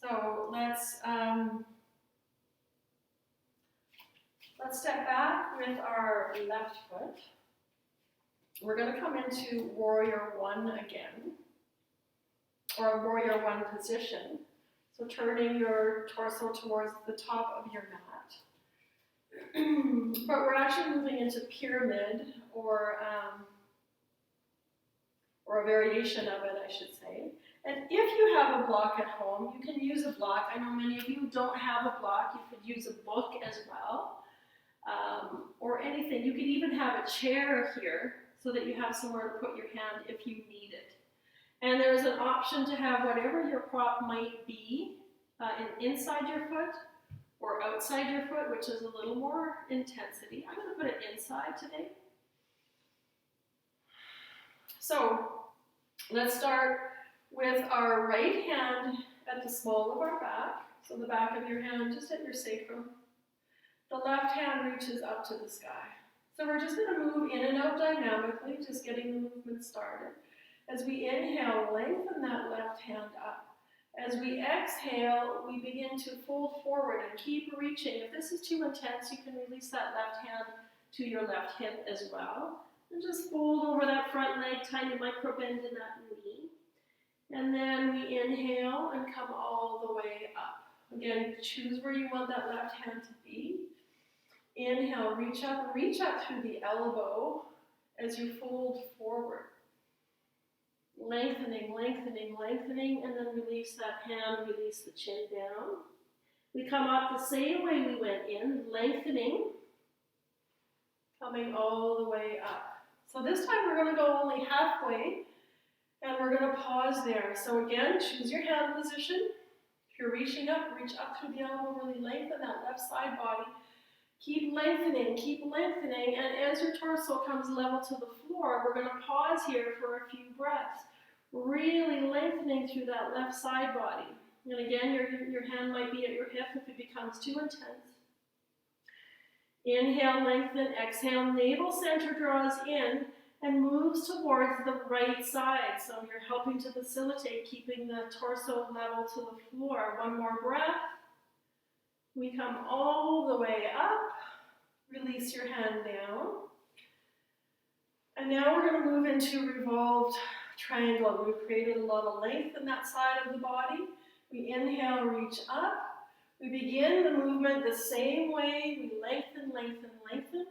So let's step back with our left foot. We're going to come into warrior 1 again, or warrior 1 position. So turning your torso towards the top of your mat. But we're actually moving into pyramid, or a variation of it, I should say. And if you have a block at home, you can use a block. I know many of you don't have a block. You could use a book as well, or anything. You could even have a chair here so that you have somewhere to put your hand if you need it. And there's an option to have whatever your prop might be inside your foot or outside your foot, which is a little more intensity. I'm going to put it inside today. So let's start with our right hand at the small of our back. So the back of your hand just at your sacrum. The left hand reaches up to the sky. So we're just going to move in and out dynamically, just getting the movement started. As we inhale, lengthen that left hand up. As we exhale, we begin to fold forward and keep reaching. If this is too intense, you can release that left hand to your left hip as well. And just fold over that front leg, tiny micro bend in that knee. And then we inhale and come all the way up. Again, choose where you want that left hand to be. Inhale, reach up through the elbow as you fold forward. Lengthening, lengthening, lengthening, and then release that hand, release the chin down. We come up the same way we went in, lengthening, coming all the way up. So this time we're going to go only halfway, and we're going to pause there. So again, choose your hand position. If you're reaching up, reach up through the elbow, really lengthen that left side body. Keep lengthening, and as your torso comes level to the floor, we're going to pause here for a few breaths, really lengthening through that left side body. And again, your hand might be at your hip if it becomes too intense. Inhale, lengthen, exhale, navel center draws in and moves towards the right side. So you're helping to facilitate keeping the torso level to the floor. 1 more breath. We come all the way up, release your hand down. And now we're going to move into revolved triangle. We've created a lot of length in that side of the body. We inhale, reach up. We begin the movement the same way. We lengthen, lengthen, lengthen.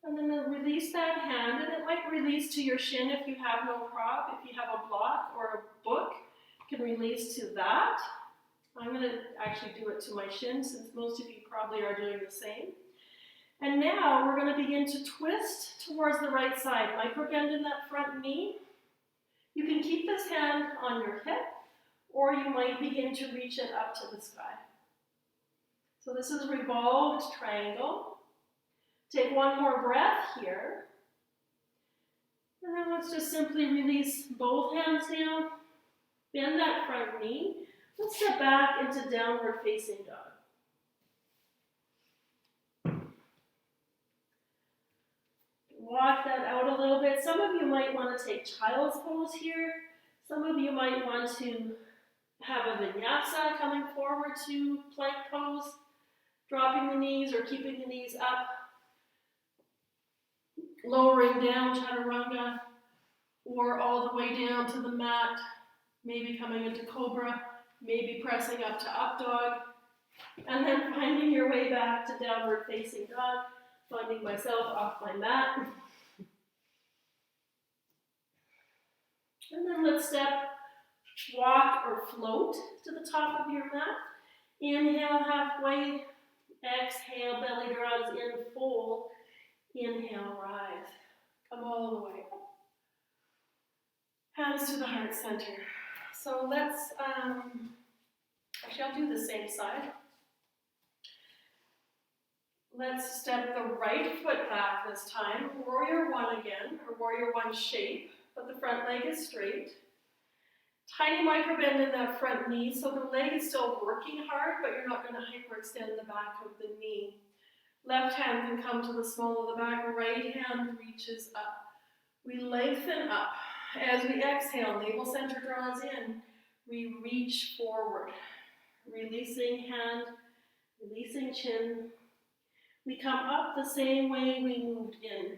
And then we'll release that hand, and it might release to your shin if you have no prop. If you have a block or a book, you can release to that. I'm going to actually do it to my shin since most of you probably are doing the same. And now we're going to begin to twist towards the right side. Micro bend in that front knee. You can keep this hand on your hip, or you might begin to reach it up to the sky. So this is revolved triangle. Take 1 more breath here. And then let's just simply release both hands down. Bend that front knee. Let's step back into downward facing dog. out a little bit. Some of you might want to take child's pose here. Some of you might want to have a vinyasa coming forward to plank pose, dropping the knees or keeping the knees up, lowering down chaturanga, or all the way down to the mat, maybe coming into cobra, maybe pressing up to up dog, and then finding your way back to downward facing dog, finding myself off my mat. And then let's step, walk or float to the top of your mat. Inhale halfway, exhale, belly draws in, fold. Inhale, rise. Come all the way up. Hands to the heart center. So let's, actually I'll do the same side. Let's step the right foot back this time. Warrior one again, or warrior one shape, but the front leg is straight. Tiny micro bend in that front knee, so the leg is still working hard, but you're not going to hyperextend the back of the knee. Left hand can come to the small of the back, right hand reaches up. We lengthen up. As we exhale, navel center draws in. We reach forward, releasing hand, releasing chin. We come up the same way we moved in.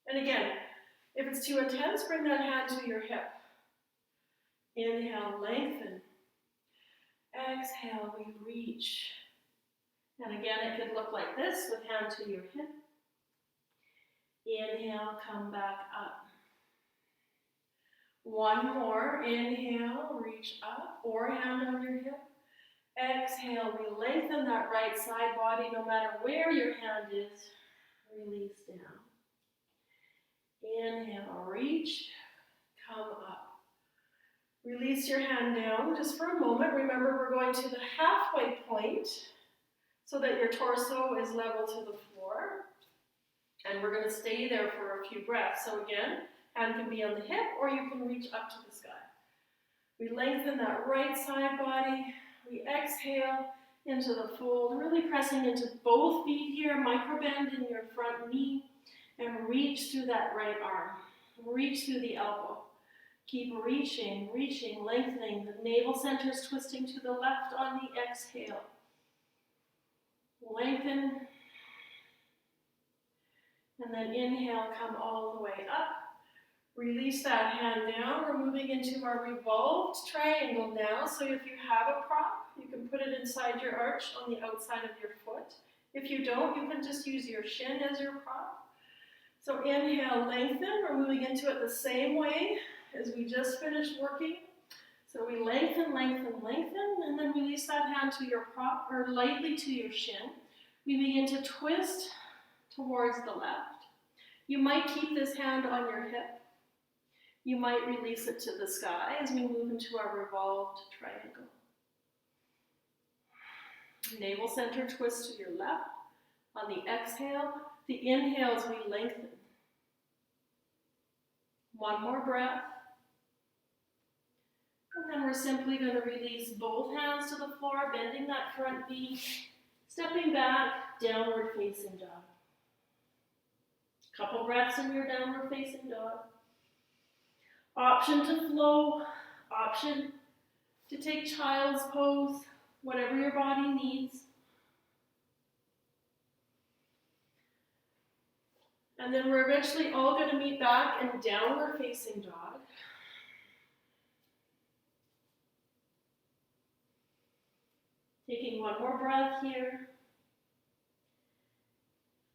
And again, if it's too intense, bring that hand to your hip. Inhale, lengthen. Exhale, we reach. And again, it could look like this with hand to your hip. Inhale, come back up. One more. Inhale, reach up, or hand on your hip. Exhale, we lengthen that right side body no matter where your hand is. Release down. Inhale, reach, come up. Release your hand down just for a moment. Remember, we're going to the halfway point so that your torso is level to the floor. And we're going to stay there for a few breaths. So again, hand can be on the hip or you can reach up to the sky. We lengthen that right side body. We exhale into the fold, really pressing into both feet here, micro bend in your front knee, and reach through that right arm. Reach through the elbow. Keep reaching, reaching, lengthening. The navel center is twisting to the left on the exhale. Lengthen. And then inhale, come all the way up. Release that hand down. We're moving into our revolved triangle now. So if you have a prop, you can put it inside your arch on the outside of your foot. If you don't, you can just use your shin as your prop. So inhale, lengthen. We're moving into it the same way as we just finished working. So we lengthen, lengthen, lengthen, and then release that hand to your prop, or lightly to your shin. We begin to twist towards the left. You might keep this hand on your hip. You might release it to the sky as we move into our revolved triangle. Navel center twist to your left. On the exhale, the inhales we lengthen. One more breath. And then we're simply going to release both hands to the floor, bending that front knee, stepping back, downward facing dog. Couple breaths in your downward facing dog. Option to flow, option to take child's pose, whatever your body needs. And then we're eventually all going to meet back in downward facing dog. Taking one more breath here.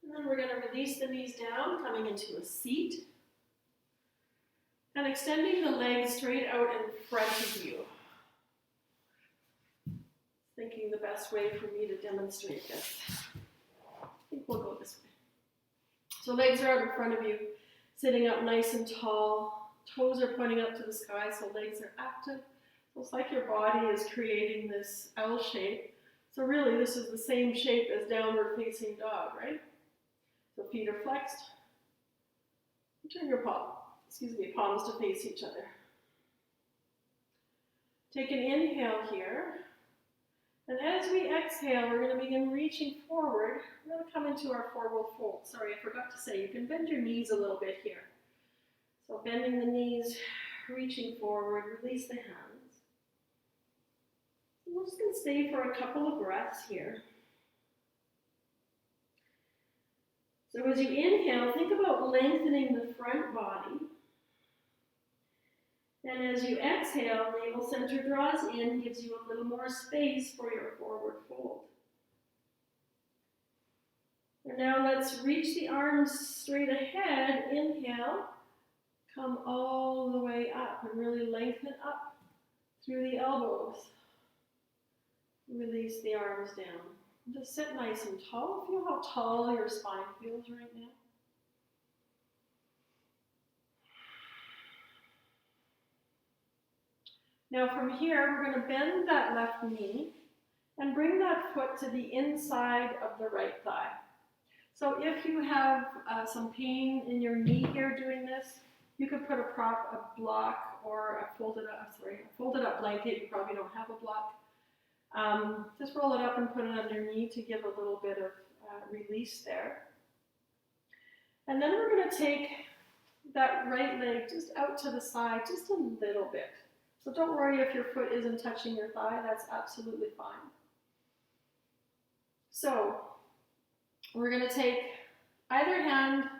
And then we're going to release the knees down, coming into a seat. And extending the legs straight out in front of you. Thinking the best way for me to demonstrate this. I think we'll go this way. So legs are out in front of you, sitting up nice and tall. Toes are pointing up to the sky, so legs are active. So it's like your body is creating this L shape. So really, this is the same shape as downward facing dog, right? So feet are flexed. Turn your palms to face each other. Take an inhale here. And as we exhale, we're going to begin reaching forward. We're going to come into our forward fold. Sorry, I forgot to say, you can bend your knees a little bit here. So bending the knees, reaching forward, release the hands. We're just going to stay for a couple of breaths here. So as you inhale, think about lengthening the front body. And as you exhale, navel center draws in, gives you a little more space for your forward fold. And now let's reach the arms straight ahead. Inhale, come all the way up and really lengthen up through the elbows. Release the arms down. Just sit nice and tall. Feel how tall your spine feels right now. Now from here, we're going to bend that left knee and bring that foot to the inside of the right thigh. So if you have some pain in your knee here doing this, you could put a prop, a block, or a folded up blanket. You probably don't have a block. Just roll it up and put it underneath to give a little bit of release there. And then we're going to take that right leg just out to the side just a little bit. So don't worry if your foot isn't touching your thigh, that's absolutely fine. So we're going to take either hand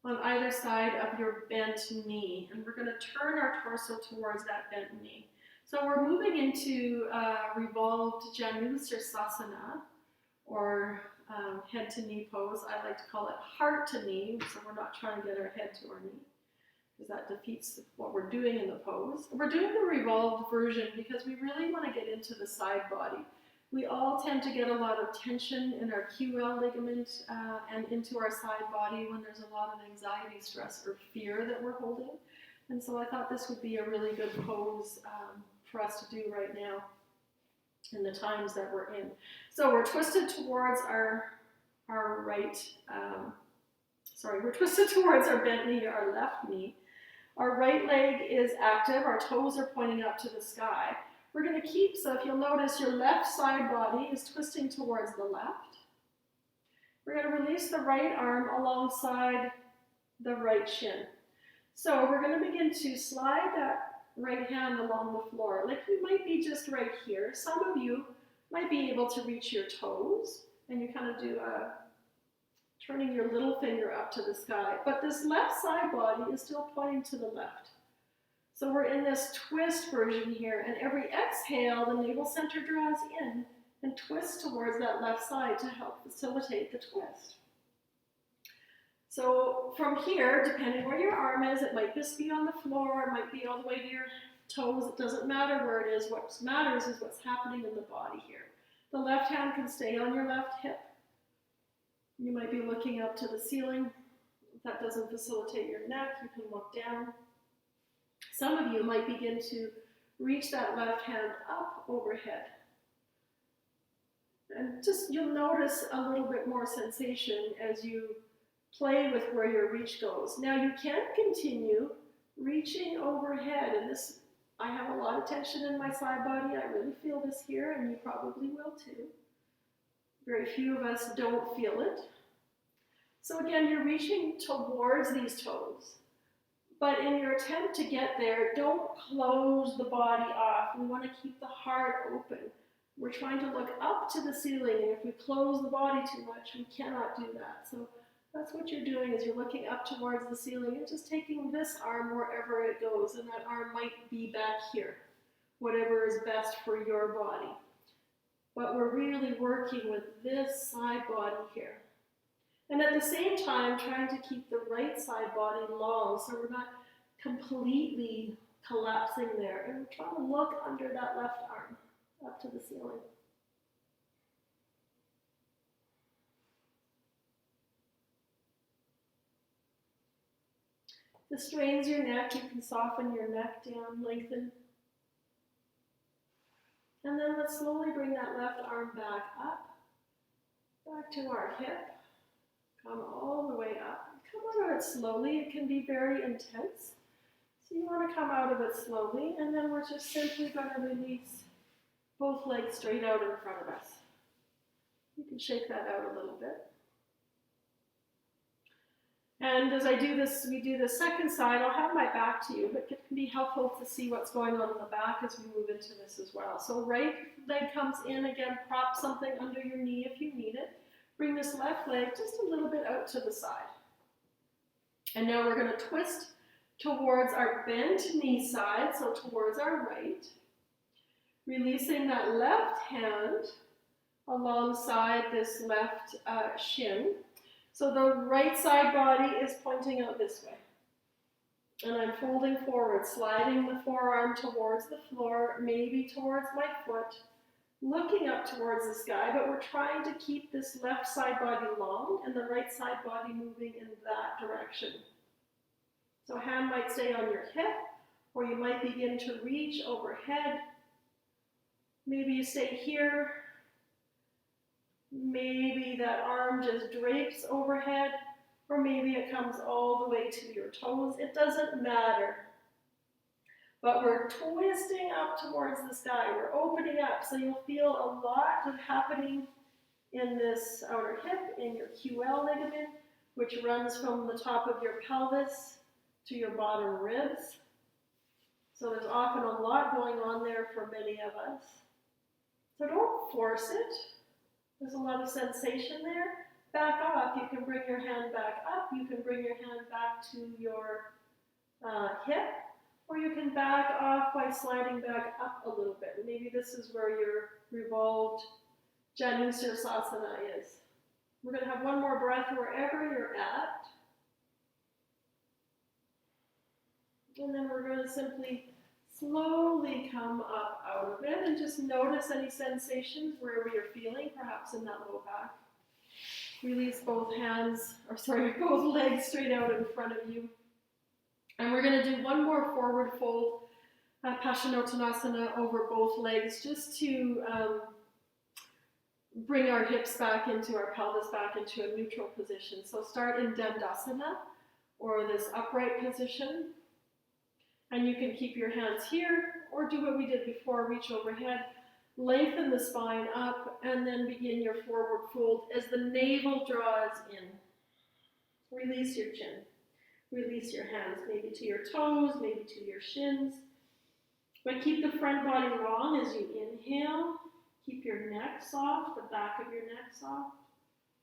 on either side of your bent knee, and we're going to turn our torso towards that bent knee. So we're moving into revolved Janusirsasana, or head to knee pose. I like to call it heart to knee, so we're not trying to get our head to our knee, because that defeats what we're doing in the pose. We're doing the revolved version because we really want to get into the side body. We all tend to get a lot of tension in our QL ligament and into our side body when there's a lot of anxiety, stress, or fear that we're holding. And so I thought this would be a really good pose for us to do right now in the times that we're in. So we're twisted towards our we're twisted towards our bent knee, our left knee. Our right leg is active, our toes are pointing up to the sky. We're going to keep, so if you'll notice, your left side body is twisting towards the left. We're going to release the right arm alongside the right shin. So we're going to begin to slide that right hand along the floor. Like you might be just right here. Some of you might be able to reach your toes, and you kind of do a turning your little finger up to the sky. But this left side body is still pointing to the left. So we're in this twist version here, and every exhale, the navel center draws in and twists towards that left side to help facilitate the twist. So from here, depending where your arm is, it might just be on the floor, it might be all the way to your toes, it doesn't matter where it is. What matters is what's happening in the body here. The left hand can stay on your left hip. You might be looking up to the ceiling. If that doesn't facilitate your neck, you can look down. Some of you might begin to reach that left hand up overhead. And just you'll notice a little bit more sensation as you play with where your reach goes. Now you can continue reaching overhead, and this, I have a lot of tension in my side body. I really feel this here, and you probably will too. Very few of us don't feel it. So again, you're reaching towards these toes. But in your attempt to get there, don't close the body off. We want to keep the heart open. We're trying to look up to the ceiling, and if we close the body too much, we cannot do that. So that's what you're doing, is you're looking up towards the ceiling and just taking this arm wherever it goes, and that arm might be back here, whatever is best for your body. But we're really working with this side body here. And at the same time, trying to keep the right side body long so we're not completely collapsing there. And we're trying to look under that left arm up to the ceiling. This strains your neck. You can soften your neck down, lengthen. And then let's slowly bring that left arm back up, back to our hip. Come all the way up. Come out of it slowly. It can be very intense. So you want to come out of it slowly, and then we're just simply going to release Both legs straight out in front of us. You can shake that out a little bit. And as I do this, we do the second side, I'll have my back to you, but it can be helpful to see what's going on in the back as we move into this as well. So right leg comes in, again, prop something under your knee if you need it. Bring this left leg just a little bit out to the side. And now we're going to twist towards our bent knee side, so towards our right. Releasing that left hand alongside this left shin. So the right side body is pointing out this way. And I'm folding forward, sliding the forearm towards the floor, maybe towards my foot, looking up towards the sky, but we're trying to keep this left side body long and the right side body moving in that direction. So hand might stay on your hip, or you might begin to reach overhead. Maybe you stay here. Maybe that arm just drapes overhead, or maybe it comes all the way to your toes. It doesn't matter. But we're twisting up towards the sky. We're opening up, so you'll feel a lot happening in this outer hip, in your QL ligament, which runs from the top of your pelvis to your bottom ribs. So there's often a lot going on there for many of us. So don't force it. There's a lot of sensation there. Back off. You can bring your hand back up. You can bring your hand back to your hip. Or you can back off by sliding back up a little bit. Maybe this is where your revolved Janusirsasana is. We're going to have one more breath wherever you're at. And then we're going to simply slowly come up out of it and just notice any sensations wherever you're feeling, perhaps in that low back. Release both both legs straight out in front of you. And we're going to do one more forward fold, Paschimottanasana, over both legs, just to bring our hips back into our pelvis, back into a neutral position. So start in Dandasana, or this upright position. And you can keep your hands here, or do what we did before, reach overhead, lengthen the spine up, and then begin your forward fold as the navel draws in. Release your chin. Release your hands, maybe to your toes, maybe to your shins. But keep the front body long as you inhale. Keep your neck soft, the back of your neck soft.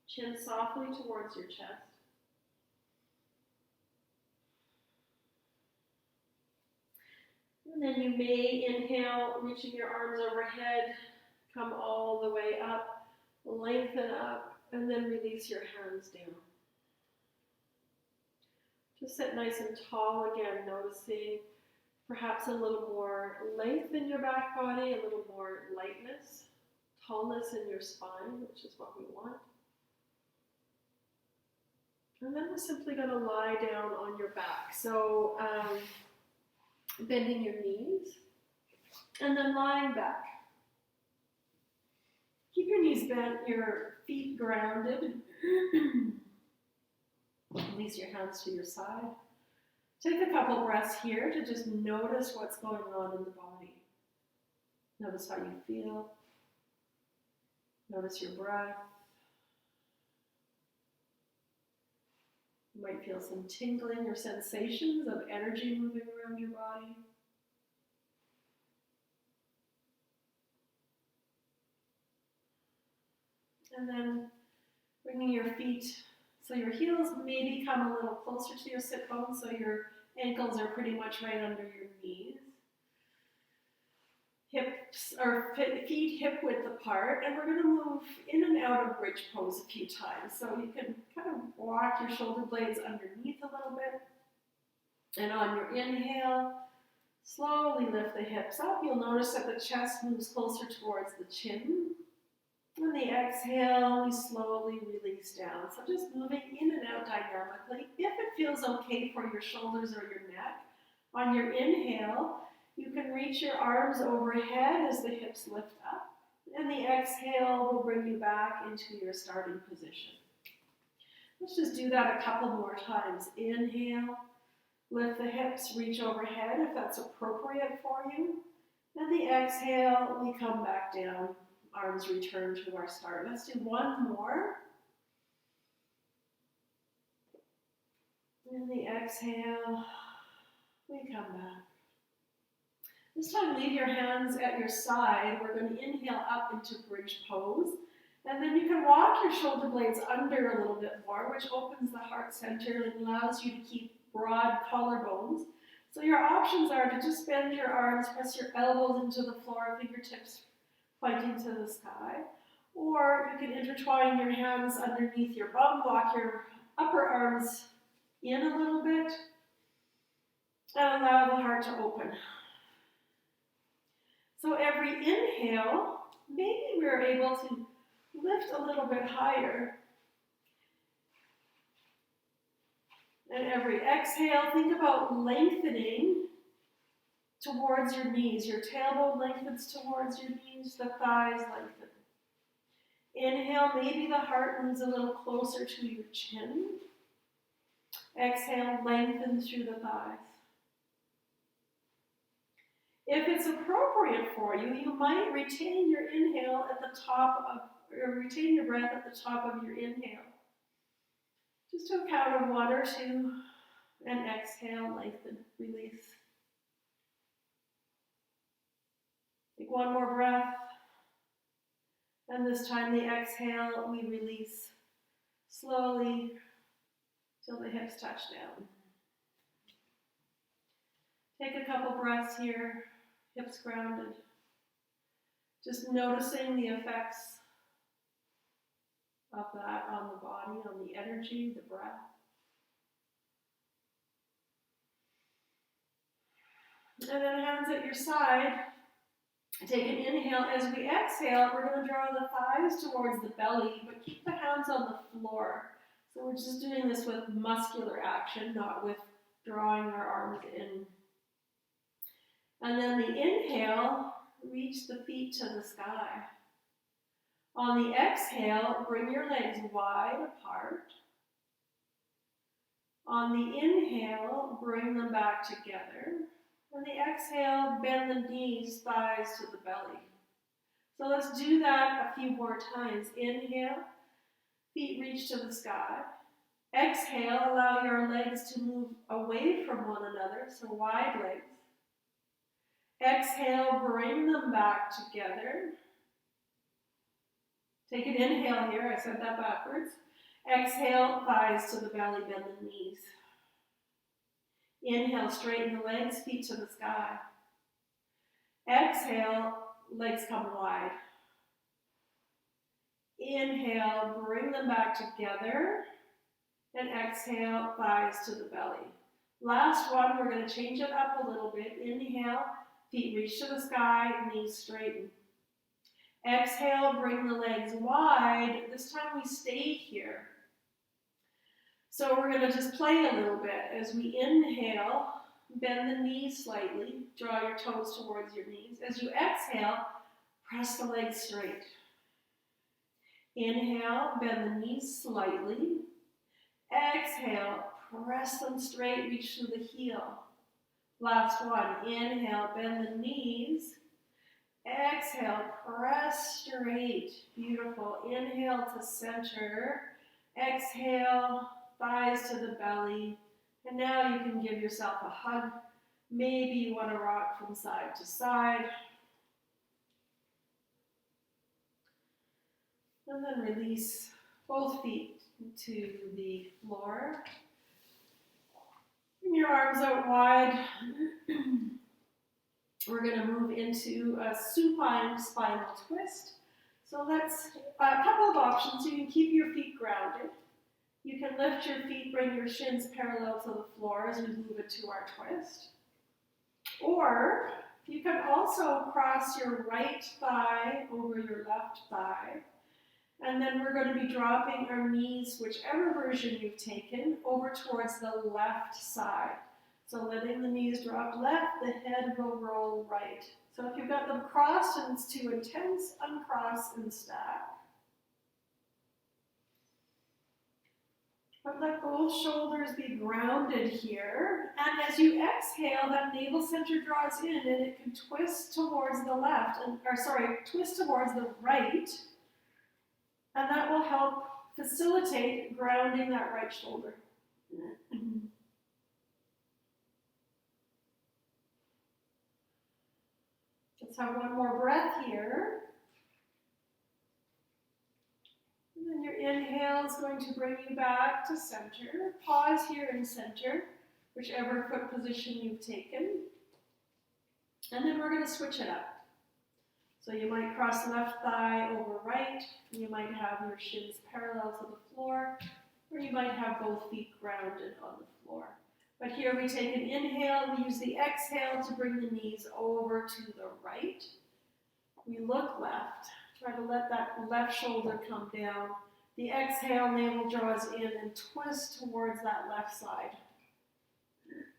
Chin softly towards your chest. And then you may inhale, reaching your arms overhead, come all the way up, lengthen up, and then release your hands down. Just sit nice and tall again, noticing perhaps a little more length in your back body, a little more lightness, tallness in your spine, which is what we want. And then we're simply going to lie down on your back. So bending your knees, and then lying back. Keep your knees bent, your feet grounded. Release your hands to your side. Take a couple breaths here to just notice what's going on in the body. Notice how you feel. Notice your breath. You might feel some tingling or sensations of energy moving around your body. And then bringing your feet, so your heels maybe come a little closer to your sit bones, so your ankles are pretty much right under your knees. Hips or feet hip width apart, and we're going to move in and out of bridge pose a few times. So you can kind of walk your shoulder blades underneath a little bit. And on your inhale, slowly lift the hips up. You'll notice that the chest moves closer towards the chin. On the exhale, we slowly release down. So just moving in and out dynamically. If it feels okay for your shoulders or your neck, on your inhale, you can reach your arms overhead as the hips lift up. And the exhale will bring you back into your starting position. Let's just do that a couple more times. Inhale, lift the hips, reach overhead if that's appropriate for you. And the exhale, we come back down. Arms return to our start. Let's do one more. And the exhale, we come back. This time, leave your hands at your side. We're going to inhale up into bridge pose. And then you can walk your shoulder blades under a little bit more, which opens the heart center and allows you to keep broad collarbones. So your options are to just bend your arms, press your elbows into the floor, fingertips pointing to the sky. Or you can intertwine your hands underneath your bum, walk your upper arms in a little bit, and allow the heart to open. So every inhale, maybe we're able to lift a little bit higher. And every exhale, think about lengthening towards your knees. Your tailbone lengthens towards your knees, the thighs lengthen. Inhale, maybe the heart moves a little closer to your chin. Exhale, lengthen through the thighs. If it's appropriate for you, you might retain your inhale at the top of, or retain your breath at the top of your inhale. Just to a count of 1 or 2, and exhale, lengthen, release. Take one more breath, and this time the exhale, we release slowly till the hips touch down. Take a couple breaths here, hips grounded. Just noticing the effects of that on the body, on the energy, the breath. And then hands at your side. Take an inhale. As we exhale, we're going to draw the thighs towards the belly, but keep the hands on the floor. So we're just doing this with muscular action, not with drawing our arms in. And then the inhale, reach the feet to the sky. On the exhale, bring your legs wide apart. On the inhale, bring them back together. On the exhale, bend the knees, thighs to the belly. So let's do that a few more times. Inhale, feet reach to the sky. Exhale, allow your legs to move away from one another, so wide legs. Exhale, bring them back together. Take an inhale here, I said that backwards. Exhale, thighs to the belly, bend the knees. Inhale, straighten the legs, feet to the sky. Exhale, legs come wide. Inhale, bring them back together. And exhale, thighs to the belly. Last one, we're going to change it up a little bit. Inhale, feet reach to the sky, knees straighten. Exhale, bring the legs wide. This time we stay here. So we're going to just play a little bit. As we inhale, bend the knees slightly. Draw your toes towards your knees. As you exhale, press the legs straight. Inhale, bend the knees slightly. Exhale, press them straight, reach through the heel. Last one, inhale, bend the knees. Exhale, press straight. Beautiful. Inhale to center. Exhale, thighs to the belly. And now you can give yourself a hug. Maybe you want to rock from side to side. And then release both feet to the floor. Bring your arms out wide. We're going to move into a supine spinal twist. So that's a couple of options. You can keep your feet grounded. You can lift your feet, bring your shins parallel to the floor as we move into our twist. Or you can also cross your right thigh over your left thigh. And then we're going to be dropping our knees, whichever version you've taken, over towards the left side. So letting the knees drop left, the head will roll right. So if you've got them crossed and it's too intense, uncross and stack. But But let both shoulders be grounded here. And as you exhale, that navel center draws in and it can twist towards the left, twist towards the right. And that will help facilitate grounding that right shoulder. Let's have one more breath here. And then your inhale is going to bring you back to center. Pause here in center, whichever foot position you've taken. And then we're going to switch it up. So you might cross left thigh over right. You might have your shins parallel to the floor, or you might have both feet grounded on the floor. But here we take an inhale. We use the exhale to bring the knees over to the right. We look left. Try to let that left shoulder come down. The exhale, navel draws in and twist towards that left side.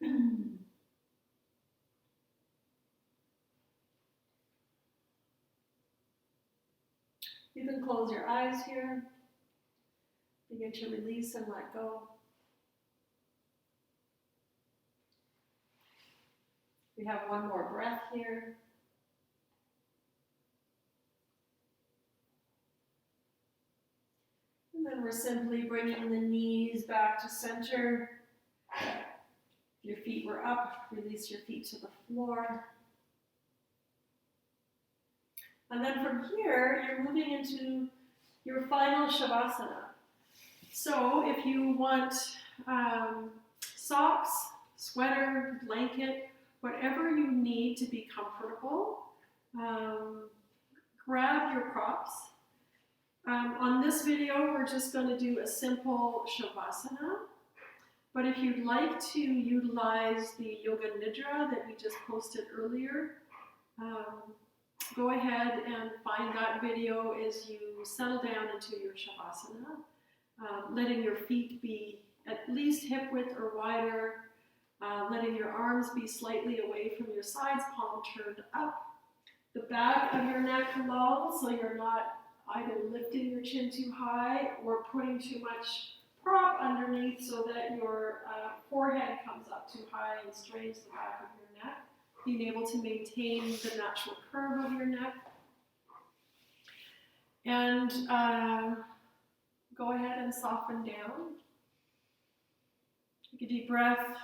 You can close your eyes here. Begin to release and let go. We have one more breath here. And then we're simply bringing the knees back to center. If your feet were up, release your feet to the floor. And then from here, you're moving into your final Shavasana. So if you want socks, sweater, blanket, whatever you need to be comfortable, grab your props. On this video, we're just going to do a simple Shavasana. But if you'd like to utilize the Yoga Nidra that we just posted earlier, go ahead and find that video as you settle down into your Shavasana, letting your feet be at least hip width or wider, letting your arms be slightly away from your sides, palm turned up, the back of your neck low, so you're not either lifting your chin too high or putting too much prop underneath so that your forehead comes up too high and strains the back of your neck. Being able to maintain the natural curve of your neck. And go ahead and soften down. Take a deep breath.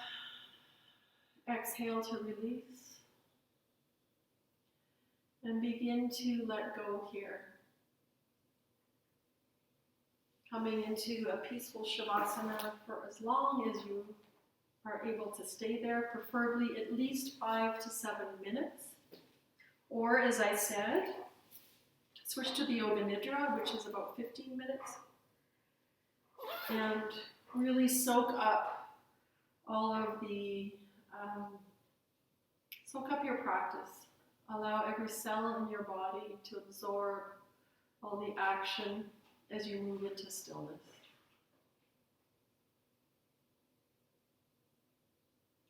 Exhale to release. And begin to let go here. Coming into a peaceful Shavasana for as long as you are able to stay there, preferably at least 5 to 7 minutes. Or, as I said, switch to the Yoga Nidra, which is about 15 minutes. And really soak up all of the, soak up your practice. Allow every cell in your body to absorb all the action as you move into stillness.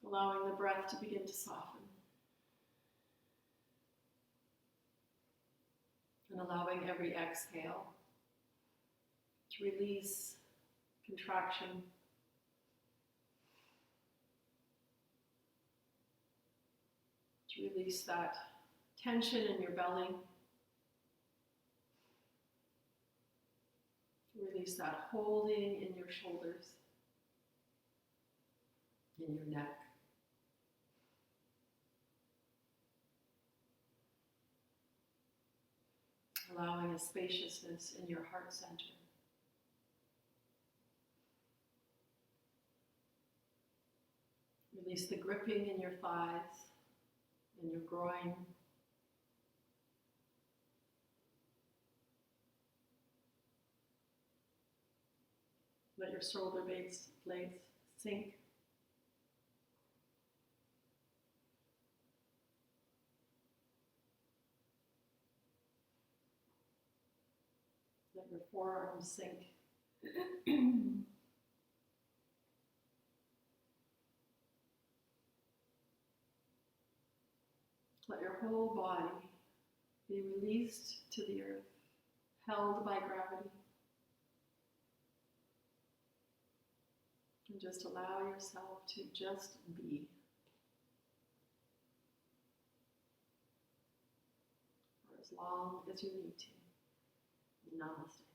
Allowing the breath to begin to soften. And allowing every exhale to release contraction. To release that tension in your belly. Release that holding in your shoulders, in your neck. Allowing a spaciousness in your heart center. Release the gripping in your thighs, in your groin. Let your shoulder blades sink. Let your forearms sink. Let your whole body be released to the earth, held by gravity. And just allow yourself to just be. For as long as you need to. Namaste.